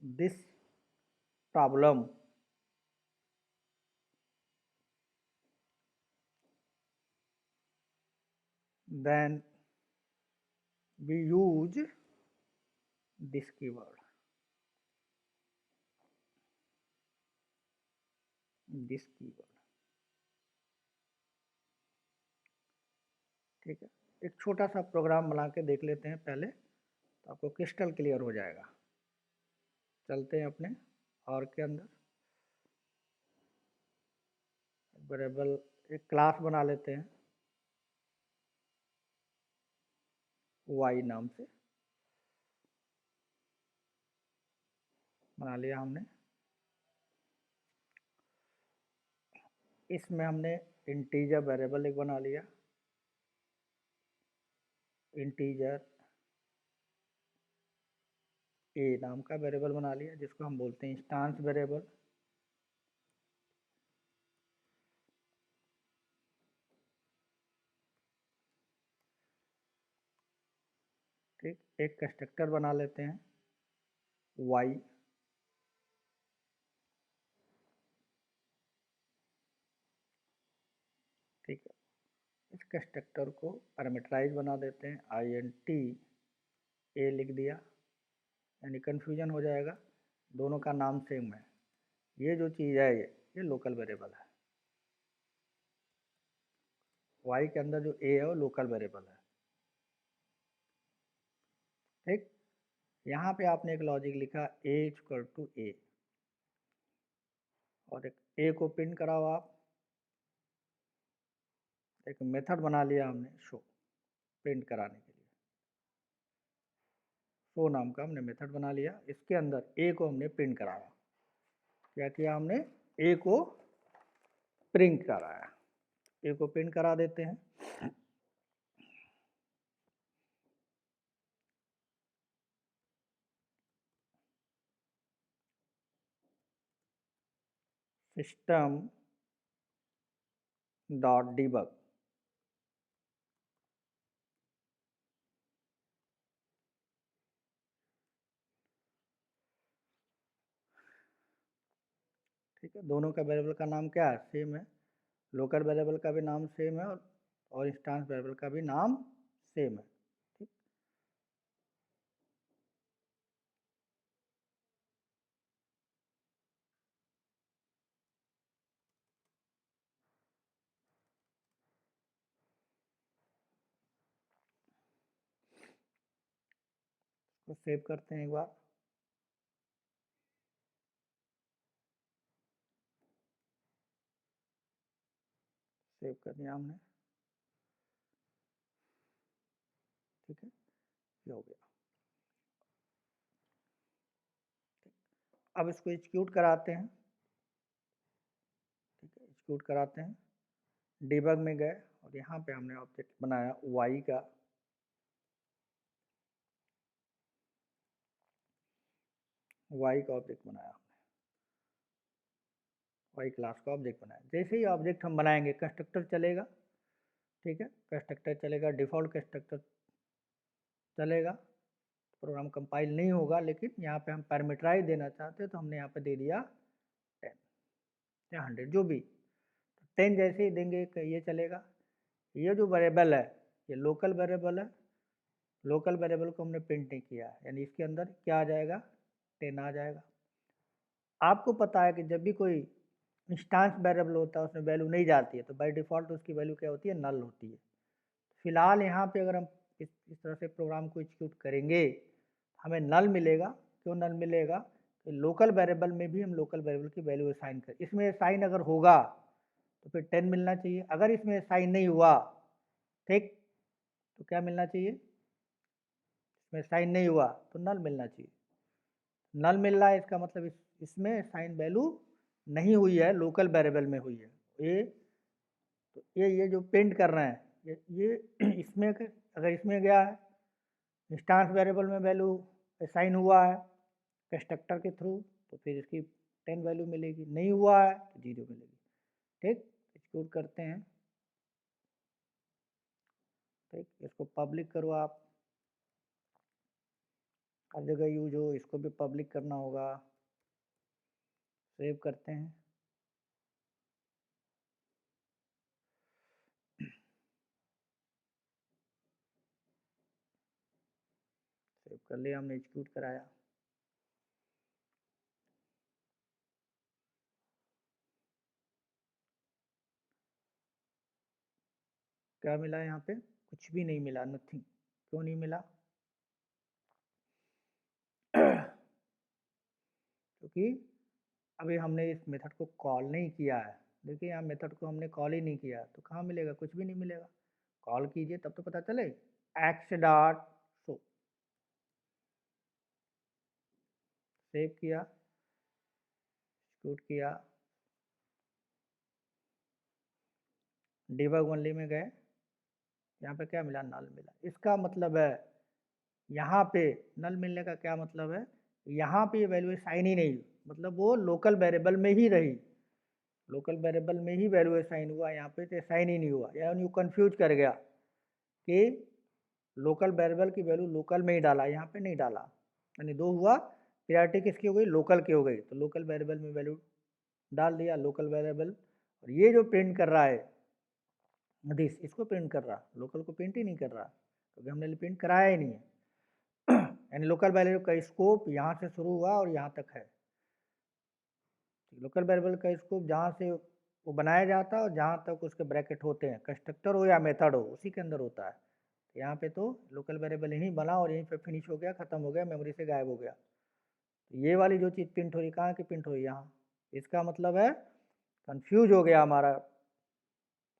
this problem then we use this keyword, ठीक है। एक छोटा सा प्रोग्राम बना के देख लेते हैं पहले, तो आपको क्रिस्टल क्लियर हो जाएगा। चलते हैं अपने और के अंदर, वेरिएबल एक क्लास बना लेते हैं y नाम से, बना लिया हमने। इसमें हमने इंटीजर वेरिएबल एक बना लिया, इंटीजर a नाम का वेरिएबल बना लिया, जिसको हम बोलते हैं इंस्टांस वेरिएबल। ठीक, एक कंस्ट्रक्टर बना लेते हैं y, ठीक है। इस कंस्ट्रक्टर को पैरामीटराइज बना देते हैं, int a लिख दिया, यानी कन्फ्यूजन हो जाएगा, दोनों का नाम सेम है। ये जो चीज़ है ये लोकल वेरिएबल है, y के अंदर जो a है वो लोकल वेरिएबल है, ठीक। यहाँ पे आपने एक लॉजिक लिखा a = a, और एक a को प्रिंट कराओ आप। एक मेथड बना लिया हमने शो, प्रिंट कराने के लिए शो नाम का हमने मेथड बना लिया। इसके अंदर a को हमने प्रिंट कराया। क्या किया हमने, a को प्रिंट कराया। a को प्रिंट करा देते हैं। सिस्टम डॉट डिबग, ठीक है। दोनों का वेरिएबल का नाम क्या है, सेम है। लोकल वेरिएबल का भी नाम सेम है और इंस्टांस वेरिएबल का भी नाम सेम है, ठीक। तो सेव करते हैं एक बार। सेव कर दिया हमने, ठीक है, ये हो गया। अब इसको एग्जीक्यूट कराते हैं, ठीक है, एग्जीक्यूट कराते हैं। डिबग में गए और यहाँ पे हमने ऑब्जेक्ट बनाया y का, ऑब्जेक्ट बनाया हमने, y क्लास का ऑब्जेक्ट बनाया। जैसे ही ऑब्जेक्ट हम बनाएंगे कंस्ट्रक्टर चलेगा, ठीक है, कंस्ट्रक्टर चलेगा, डिफ़ॉल्ट कंस्ट्रक्टर चलेगा। प्रोग्राम कंपाइल नहीं होगा, लेकिन यहाँ पे हम पैरामीटराइज देना चाहते हैं तो हमने यहाँ पे दे दिया 10 या 100 जो भी। 10 जैसे ही देंगे ये चलेगा। ये जो वेरिएबल है ये लोकल वेरिएबल है, लोकल वेरिएबल को हमने प्रिंट नहीं किया, यानी इसके अंदर क्या आ जाएगा, 10 आ जाएगा। आपको पता है कि जब भी कोई इंस्टांस वेरिएबल होता है उसमें वैल्यू नहीं जाती है, तो बाय डिफ़ॉल्ट उसकी वैल्यू क्या होती है, नल होती है। फिलहाल यहाँ पे अगर हम इस तरह से प्रोग्राम को एग्जीक्यूट करेंगे हमें नल मिलेगा। क्यों नल मिलेगा, तो लोकल वेरिएबल में भी हम लोकल वेरिएबल की वैल्यू असाइन कर, इसमें असाइन अगर होगा तो फिर 10 मिलना चाहिए, अगर इसमें असाइन नहीं हुआ, ठीक, तो क्या मिलना चाहिए, इसमें असाइन नहीं हुआ तो नल मिलना चाहिए। नल मिल रहा है इसका मतलब इसमें असाइन वैल्यू नहीं हुई है, लोकल वेरिएबल में हुई है। ये तो ये जो प्रिंट कर रहे हैं ये इसमें अगर इसमें गया है इंस्टांस वेरिएबल में वैल्यू असाइन हुआ है कंस्ट्रक्टर के थ्रू, तो फिर इसकी 10 वैल्यू मिलेगी, नहीं हुआ है तो 0 मिलेगी। ठीक, एग्जीक्यूट करते हैं। ठीक, इसको पब्लिक करो आप, हर जगह यूज हो, इसको भी पब्लिक करना होगा। सेव करते हैं। सेव कर लिया हमने, एग्जीक्यूट कराया। क्या मिला यहाँ पे? कुछ भी नहीं मिला, नथिंग। क्यों नहीं मिला? क्योंकि अभी हमने इस मेथड को कॉल नहीं किया है। देखिए यहाँ मेथड को हमने कॉल ही नहीं किया, तो कहाँ मिलेगा? कुछ भी नहीं मिलेगा। कॉल कीजिए तब तो पता चले। एक्स डॉट शो, सेव किया, एक्जीक्यूट किया, डिबग ओनली में गए, यहाँ पे क्या मिला? नल मिला। इसका मतलब है यहाँ पे नल मिलने का क्या मतलब है? यहाँ पे वैल्यू साइन ही नहीं, मतलब वो लोकल वेरिएबल में ही रही, लोकल वेरिएबल में ही वैल्यू असाइन हुआ, यहाँ पे तो साइन ही नहीं हुआ। यानी वो कंफ्यूज कर गया कि लोकल वेरिएबल की वैल्यू लोकल में ही डाला, यहाँ पे नहीं डाला। यानी दो हुआ, प्रायोरिटी किसकी हो गई? लोकल की हो गई। तो लोकल वेरिएबल में वैल्यू डाल दिया, लोकल वेरिएबल। और ये जो प्रिंट कर रहा है दिस, इसको प्रिंट कर रहा, लोकल को प्रिंट ही नहीं कर रहा, क्योंकि हमने प्रिंट कराया ही नहीं है। यानी लोकल वेरिएबल का स्कोप यहाँ से शुरू हुआ और यहाँ तक है। लोकल वेरिएबल का स्कोप जहाँ से वो बनाया जाता है और जहाँ तक उसके ब्रैकेट होते हैं, कंस्ट्रक्टर हो या मेथड हो, उसी के अंदर होता है। तो यहाँ पे तो लोकल वेरिएबल यहीं बना और यहीं पे फिनिश हो गया, खत्म हो गया, मेमोरी से गायब हो गया। तो ये वाली जो चीज़ प्रिंट हो रही, कहाँ की प्रिंट हो रही? यहाँ। इसका मतलब है कंफ्यूज हो गया हमारा,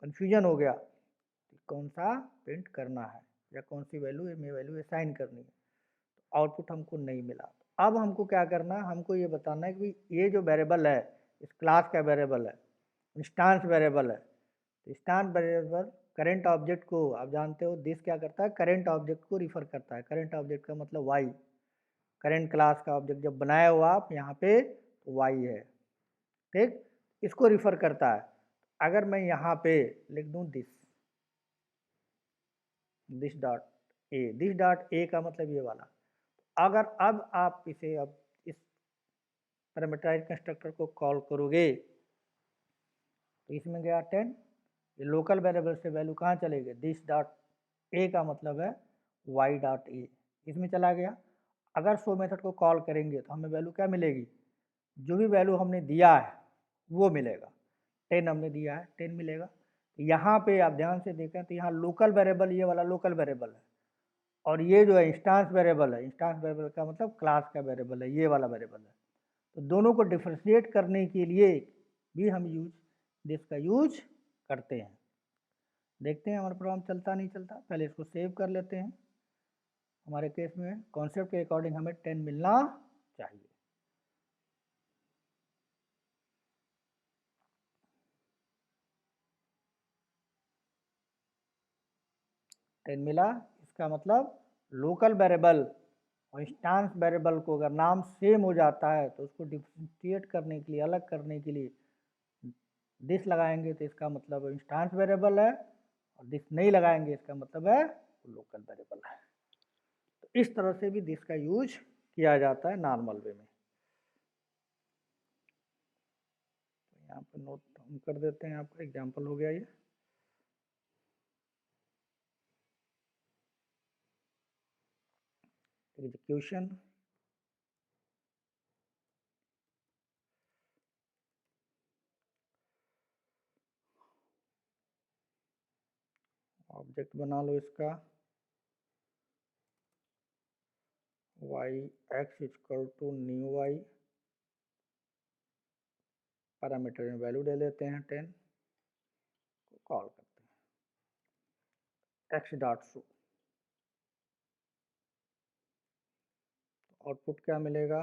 कंफ्यूजन हो गया कि कौन सा प्रिंट करना है या कौन सी वैल्यू में वैल्यू असाइन करनी है। तो आउटपुट हमको नहीं मिला। अब हमको क्या करना है? हमको ये बताना है कि ये जो वेरिएबल है इस क्लास का वेरिएबल है, इंस्टांस वेरिएबल है। तो इंस्टांस वेरिएबल करंट ऑब्जेक्ट को, आप जानते हो दिस क्या करता है? करंट ऑब्जेक्ट को रिफर करता है। करंट ऑब्जेक्ट का मतलब वाई, करंट क्लास का ऑब्जेक्ट जब बनाया हुआ आप यहाँ पे तो वाई है। ठीक, इसको रिफर करता है। अगर मैं यहाँ पे लिख दूँ this dot A, this dot A का मतलब ये वाला। अगर अब आप इसे अब इस पैरामीटराइज्ड कंस्ट्रक्टर को कॉल करोगे तो इसमें गया 10, ये लोकल वेरिएबल से वैल्यू कहाँ चलेगी? दिस डॉट ए का मतलब है वाई डॉट ए, इसमें चला गया। अगर शो मेथड को कॉल करेंगे तो हमें वैल्यू क्या मिलेगी? जो भी वैल्यू हमने दिया है वो मिलेगा। 10 हमने दिया है, 10 मिलेगा। तो यहाँ पे आप ध्यान से देखें तो यहाँ लोकल वेरिएबल, ये वाला लोकल वेरिएबल है, और ये जो है इंस्टांस वेरिएबल है। इंस्टांस वेरिएबल का मतलब क्लास का वेरिएबल है, ये वाला वेरिएबल है। तो दोनों को डिफ्रेंशिएट करने के लिए भी हम दिस का यूज करते हैं। देखते हैं हमारा प्रोग्राम चलता नहीं चलता। पहले इसको सेव कर लेते हैं। हमारे केस में कॉन्सेप्ट के अकॉर्डिंग हमें 10 मिलना चाहिए। टेन मिला, इसका मतलब लोकल वेरिएबल और इंस्टांस वेरिएबल को अगर नाम सेम हो जाता है तो उसको डिफ्रेंशिएट करने के लिए, अलग करने के लिए दिस लगाएंगे तो इसका मतलब इंस्टांस वेरिएबल है, और दिस नहीं लगाएंगे इसका मतलब है लोकल वेरिएबल है। तो इस तरह से भी दिस का यूज किया जाता है नॉर्मल वे में। तो यहाँ पर नोट हम कर देते हैं, आपका एग्जाम्पल हो गया ये। एग्जीक्यूशन, ऑब्जेक्ट बना लो इसका, y x equal to new y, parameter में वैल्यू दे लेते हैं 10, को कॉल करते हैं एक्स डॉट शो। आउटपुट क्या मिलेगा?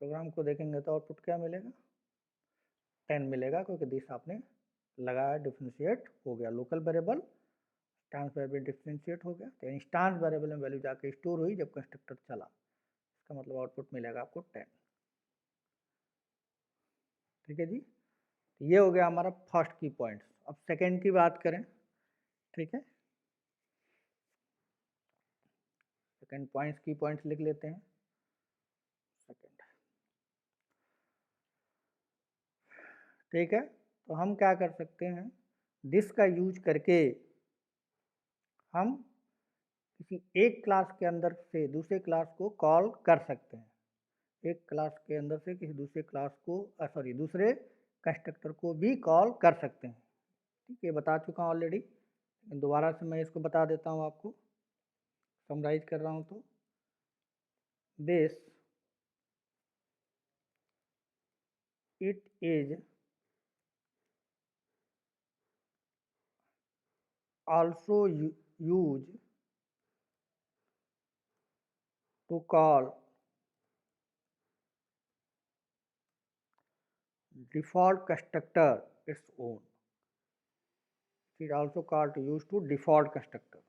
प्रोग्राम को देखेंगे तो आउटपुट क्या मिलेगा, 10 मिलेगा, क्योंकि दिस आपने लगाया, डिफ्रेंशिएट हो गया। Local variable instance variable differentiate हो गया, तो इंस्टांस वेरिएबल में वैल्यू जाके स्टोर हुई जब कंस्ट्रक्टर चला, इसका मतलब आउटपुट मिलेगा आपको 10। ठीक है जी, तो ये हो गया हमारा फर्स्ट की पॉइंट्स। अब सेकेंड की बात करें, ठीक है, सेकेंड पॉइंट्स की पॉइंट्स लिख लेते हैं। सेकेंड, ठीक है, तो हम क्या कर सकते हैं, दिस का यूज करके हम किसी एक क्लास के अंदर से दूसरे क्लास को कॉल कर सकते हैं, एक क्लास के अंदर से किसी दूसरे क्लास को दूसरे कंस्ट्रक्टर को भी कॉल कर सकते हैं। ठीक है, बता चुका हूँ ऑलरेडी, दोबारा से मैं इसको बता देता हूँ, आपको समराइज कर रहा हूँ। तो this it is also used to call default constructor its own. It is also called to use to default constructor.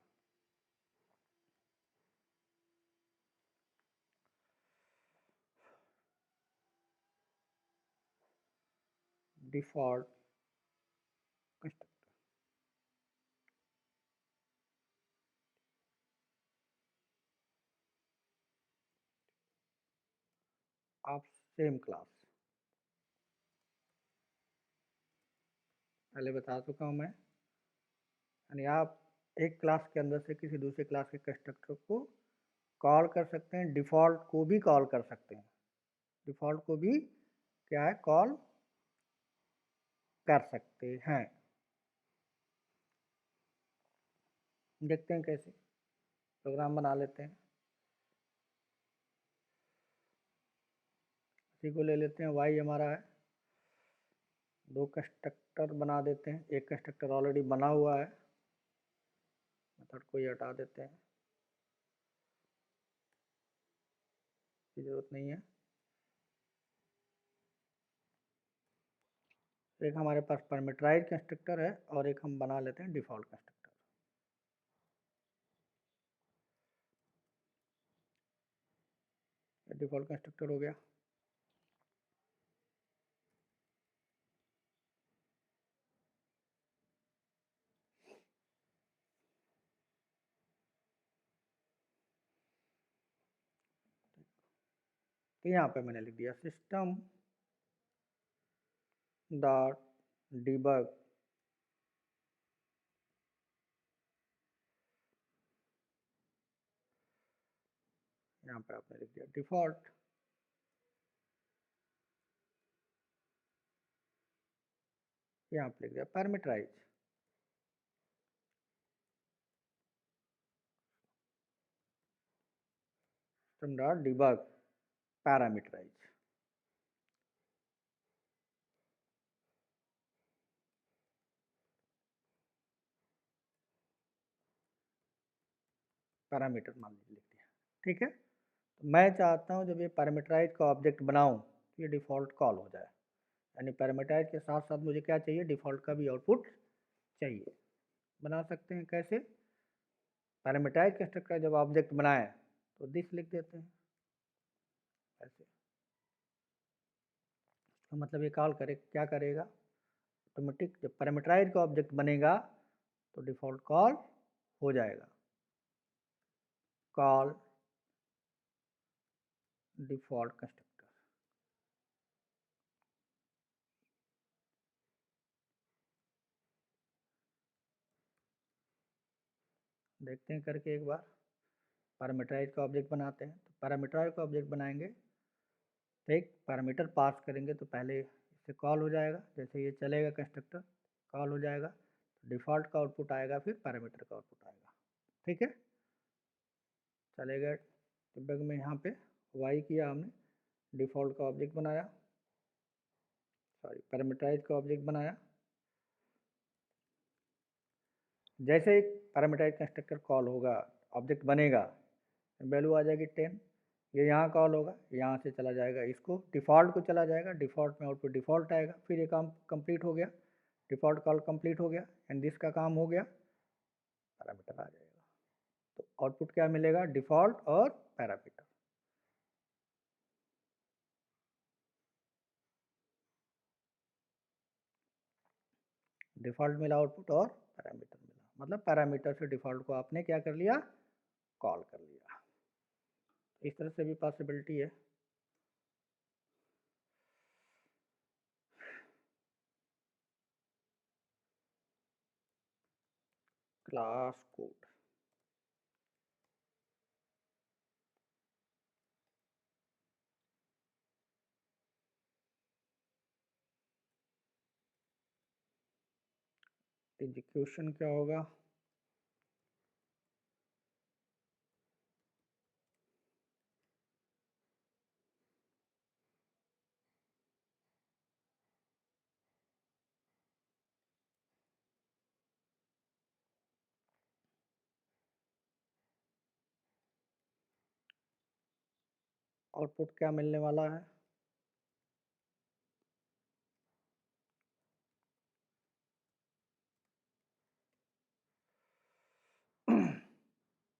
Default constructor of same class. पहले बता चुका हूँ मैं, यानी आप एक क्लास के अंदर से किसी दूसरे क्लास के कंस्ट्रक्टर को कॉल कर सकते हैं, डिफ़ॉल्ट को भी कॉल कर सकते हैं, डिफ़ॉल्ट को भी क्या है, कॉल कर सकते हैं। देखते हैं कैसे, प्रोग्राम बना लेते हैं। इसी को ले लेते हैं, वाई हमारा है, दो कंस्ट्रक्टर बना देते हैं, एक कंस्ट्रक्टर ऑलरेडी बना हुआ है, मेथड को ये हटा देते हैं, की जरूरत नहीं है। एक हमारे पास पैरामीटराइज कंस्ट्रक्टर है और एक हम बना लेते हैं डिफ़ॉल्ट कंस्ट्रक्टर। डिफ़ॉल्ट कंस्ट्रक्टर हो गया। तो यहाँ पे मैंने लिख दिया सिस्टम डॉट डिबग यहाँ पे आपने लिख दिया डिफ़ॉल्ट, यहाँ पे लिख दिया parameterize, system dot debug parameterize. Parameter मान लीजिए लिख दिया। ठीक है, तो मैं चाहता हूँ जब ये पैरामीटराइज का ऑब्जेक्ट बनाऊँ तो ये डिफ़ॉल्ट कॉल हो जाए, यानी पैरामीटराइज के साथ साथ मुझे क्या चाहिए, डिफ़ॉल्ट का भी आउटपुट चाहिए। बना सकते हैं कैसे, पैरामीटराइज कंस्ट्रक्टर जब ऑब्जेक्ट बनाए तो दिस लिख देते हैं ऐसे, तो मतलब ये कॉल करे, क्या करेगा, ऑटोमेटिक जब पैरामीटराइज का ऑब्जेक्ट बनेगा तो डिफ़ॉल्ट कॉल हो जाएगा, कॉल डिफ़ॉल्ट कंस्ट्रक्टर। देखते हैं करके एक बार, पैरामीटराइज का ऑब्जेक्ट बनाते हैं। तो पैरामीटराइज का ऑब्जेक्ट बनाएंगे तो एक पैरामीटर पास करेंगे, तो पहले इससे कॉल हो जाएगा, जैसे ये चलेगा कंस्ट्रक्टर कॉल हो जाएगा, तो डिफ़ॉल्ट का आउटपुट आएगा, फिर पैरामीटर का आउटपुट आएगा। ठीक है, चलेगा डिबग में, यहाँ पे वाई किया हमने, डिफ़ॉल्ट का ऑब्जेक्ट बनाया, पैरामीटराइज का ऑब्जेक्ट बनाया, जैसे एक पैरामीटराइज कंस्ट्रक्टर कॉल होगा, ऑब्जेक्ट बनेगा, वैल्यू आ जाएगी 10, ये यहाँ कॉल होगा, यहाँ से चला जाएगा इसको डिफ़ॉल्ट को चला जाएगा, डिफ़ॉल्ट में आउटपुट डिफ़ॉल्ट आएगा, फिर ये काम कंप्लीट हो गया, डिफ़ॉल्ट कॉल कंप्लीट हो गया एंड दिस का काम हो गया, पैरामीटर आ जाएगा। तो आउटपुट क्या मिलेगा, डिफ़ॉल्ट और पैरामीटर। डिफ़ॉल्ट मिला आउटपुट और पैरामीटर मिला, मतलब पैरामीटर से डिफ़ॉल्ट को आपने क्या कर लिया, कॉल कर लिया। इस तरह से भी पॉसिबिलिटी है। क्लास कोड, एग्जीक्यूशन क्या होगा, आउटपुट क्या मिलने वाला है,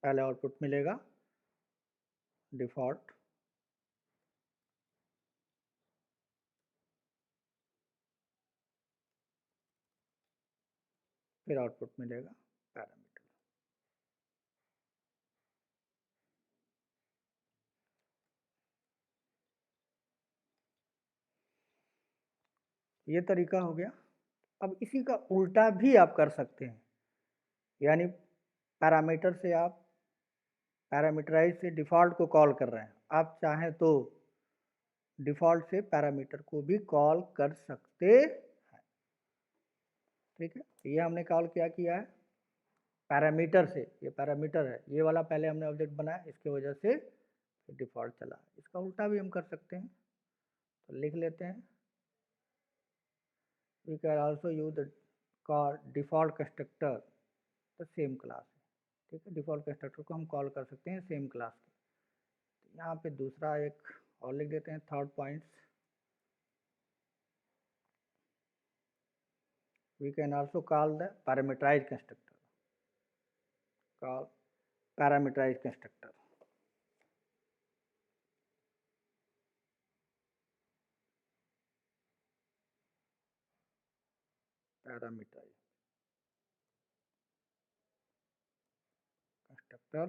पहले आउटपुट मिलेगा डिफ़ॉल्ट, फिर आउटपुट मिलेगा पैरामीटर। ये तरीका हो गया। अब इसी का उल्टा भी आप कर सकते हैं, यानी पैरामीटर से आप पैरामीटराइज से डिफ़ॉल्ट को कॉल कर रहे हैं, आप चाहें तो डिफ़ॉल्ट से पैरामीटर को भी कॉल कर सकते हैं। ठीक है, ये हमने कॉल क्या किया है, पैरामीटर से, ये पैरामीटर है, ये वाला पहले हमने ऑब्जेक्ट बनाया, इसके वजह से डिफ़ॉल्ट चला। इसका उल्टा भी हम कर सकते हैं, तो लिख लेते हैं, we can also use the call default constructor the same class. ठीक है, डिफ़ॉल्ट कंस्ट्रक्टर को हम कॉल कर सकते हैं सेम क्लास के। तो यहाँ पे दूसरा एक और लिख देते हैं, third points, we can also call the parameterized constructor, call parameterized constructor, parameterized constructor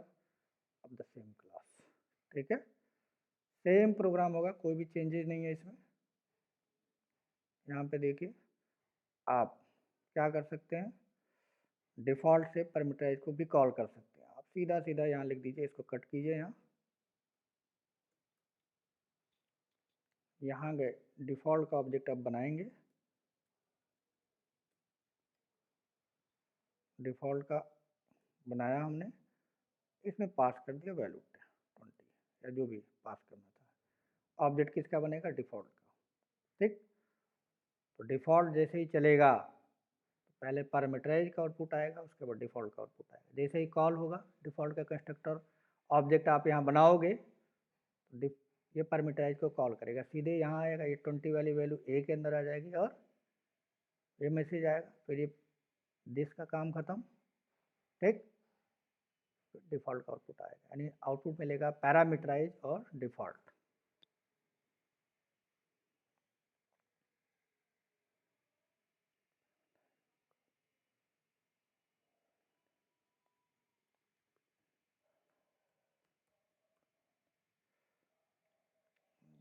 of the same class। ठीक है, सेम प्रोग्राम होगा, कोई भी चेंजेस नहीं है इसमें। यहाँ पे देखिए, आप क्या कर सकते हैं, डिफ़ॉल्ट से पैरामीटराइज को भी कॉल कर सकते हैं। आप सीधा सीधा यहाँ लिख दीजिए, इसको कट कीजिए, यहाँ गए, डिफ़ॉल्ट का ऑब्जेक्ट आप बनाएंगे, डिफ़ॉल्ट का बनाया हमने, इसमें पास कर दिया वैल्यू 20 या जो भी पास करना था। ऑब्जेक्ट किसका बनेगा, डिफ़ॉल्ट का। ठीक, तो डिफ़ॉल्ट जैसे ही चलेगा, तो पहले पैरामीटराइज का आउटपुट आएगा, उसके बाद डिफ़ॉल्ट का आउटपुट आएगा। जैसे ही कॉल होगा डिफ़ॉल्ट का कंस्ट्रक्टर, ऑब्जेक्ट आप यहाँ बनाओगे, तो ये पैरामीटराइज को कॉल करेगा, सीधे यहाँ आएगा, ये 20 वाली वैल्यू ए के अंदर आ जाएगी और ये मैसेज आएगा, फिर ये दिस का काम खत्म। ठीक, डिफ़ॉल्ट का आउटपुट आएगा, यानी आउटपुट मिलेगा पैरामीटराइज और डिफ़ॉल्ट।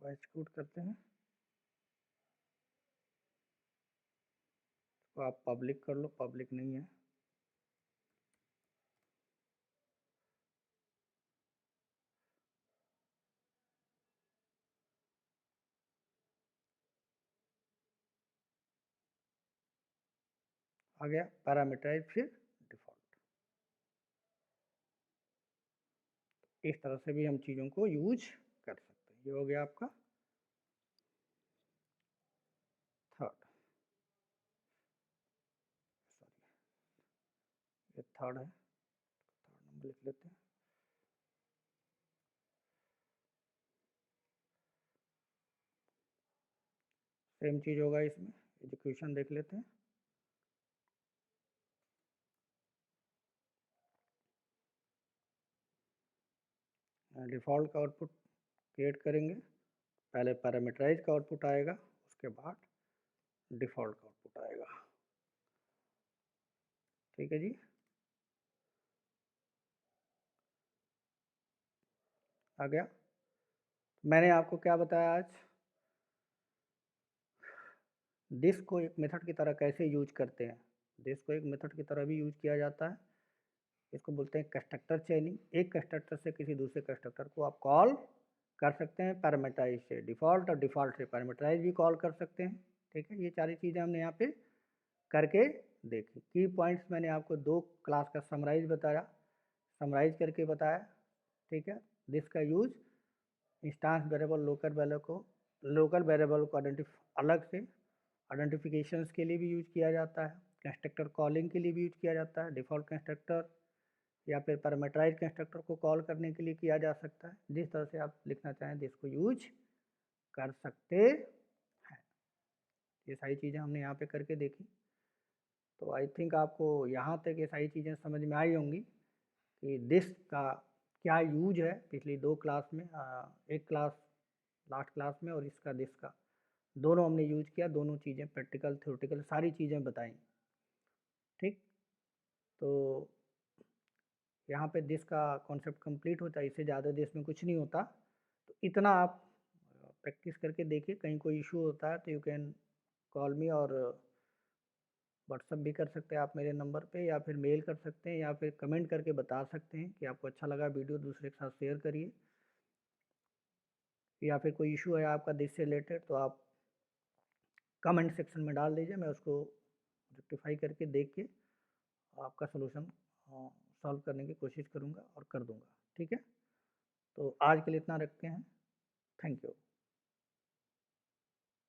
एग्जीक्यूट करते हैं, तो आप पब्लिक कर लो, पब्लिक नहीं है। आ गया पैरामीटराइज फिर डिफ़ॉल्ट। इस तरह से भी हम चीज़ों को यूज कर सकते हैं। ये हो गया आपका थर्ड, सॉरी ये थर्ड है, थर्ड नंबर लिख लेते हैं। सेम चीज़ होगा इसमें। एग्जीक्यूशन देख लेते हैं। डिफ़ॉल्ट का आउटपुट क्रिएट करेंगे, पहले पैरामीटराइज का आउटपुट आएगा, उसके बाद डिफ़ॉल्ट का आउटपुट आएगा। ठीक है जी। आ गया। मैंने आपको क्या बताया आज, दिस को एक मेथड की तरह कैसे यूज करते हैं। दिस को एक मेथड की तरह भी यूज किया जाता है। इसको बोलते हैं कंस्ट्रक्टर चेनिंग। एक कंस्ट्रक्टर से किसी दूसरे कंस्ट्रक्टर को आप कॉल कर सकते हैं पैरामीटराइज से डिफ़ॉल्ट, और डिफ़ॉल्ट से पैरामीटराइज भी कॉल कर सकते हैं। ठीक है, ये सारी चीज़ें हमने यहाँ पे करके देखी। की पॉइंट्स मैंने आपको 2 क्लास का समराइज बताया, समराइज करके बताया। ठीक है, दिस का use instance variable local variable को अलग से आइडेंटिफिकेशंस के लिए भी यूज किया जाता है, कंस्ट्रक्टर कॉलिंग के लिए भी यूज किया जाता है, डिफ़ॉल्ट कंस्ट्रक्टर या फिर पैरामीटराइज कंस्ट्रक्टर को कॉल करने के लिए किया जा सकता है। जिस तरह से आप लिखना चाहें दिस को यूज कर सकते हैं। ये सारी चीज़ें हमने यहाँ पे करके देखी। तो आई थिंक आपको यहाँ तक ये सारी चीज़ें समझ में आई होंगी कि दिस का क्या यूज है। पिछली 2 क्लास में, एक क्लास लास्ट क्लास में और इसका दिस का, दोनों हमने यूज किया, दोनों चीज़ें प्रैक्टिकल थ्योरेटिकल सारी चीज़ें बताई। ठीक, तो यहाँ पे दिस का कॉन्सेप्ट कंप्लीट होता है, इससे ज़्यादा दिस में कुछ नहीं होता। तो इतना आप प्रैक्टिस करके देखिए, कहीं कोई इशू होता है तो यू कैन कॉल मी, और व्हाट्सअप भी कर सकते हैं आप मेरे नंबर पे, या फिर मेल कर सकते हैं, या फिर कमेंट करके बता सकते हैं कि आपको अच्छा लगा वीडियो, दूसरे के साथ शेयर करिए। या फिर कोई इशू है आपका दिस से रिलेटेड तो आप कमेंट सेक्शन में डाल दीजिए, मैं उसको रेक्टिफाई करके देख के आपका सलूशन सॉल्व करने की कोशिश करूँगा और कर दूँगा। ठीक है, तो आज के लिए इतना रखते हैं। Thank you.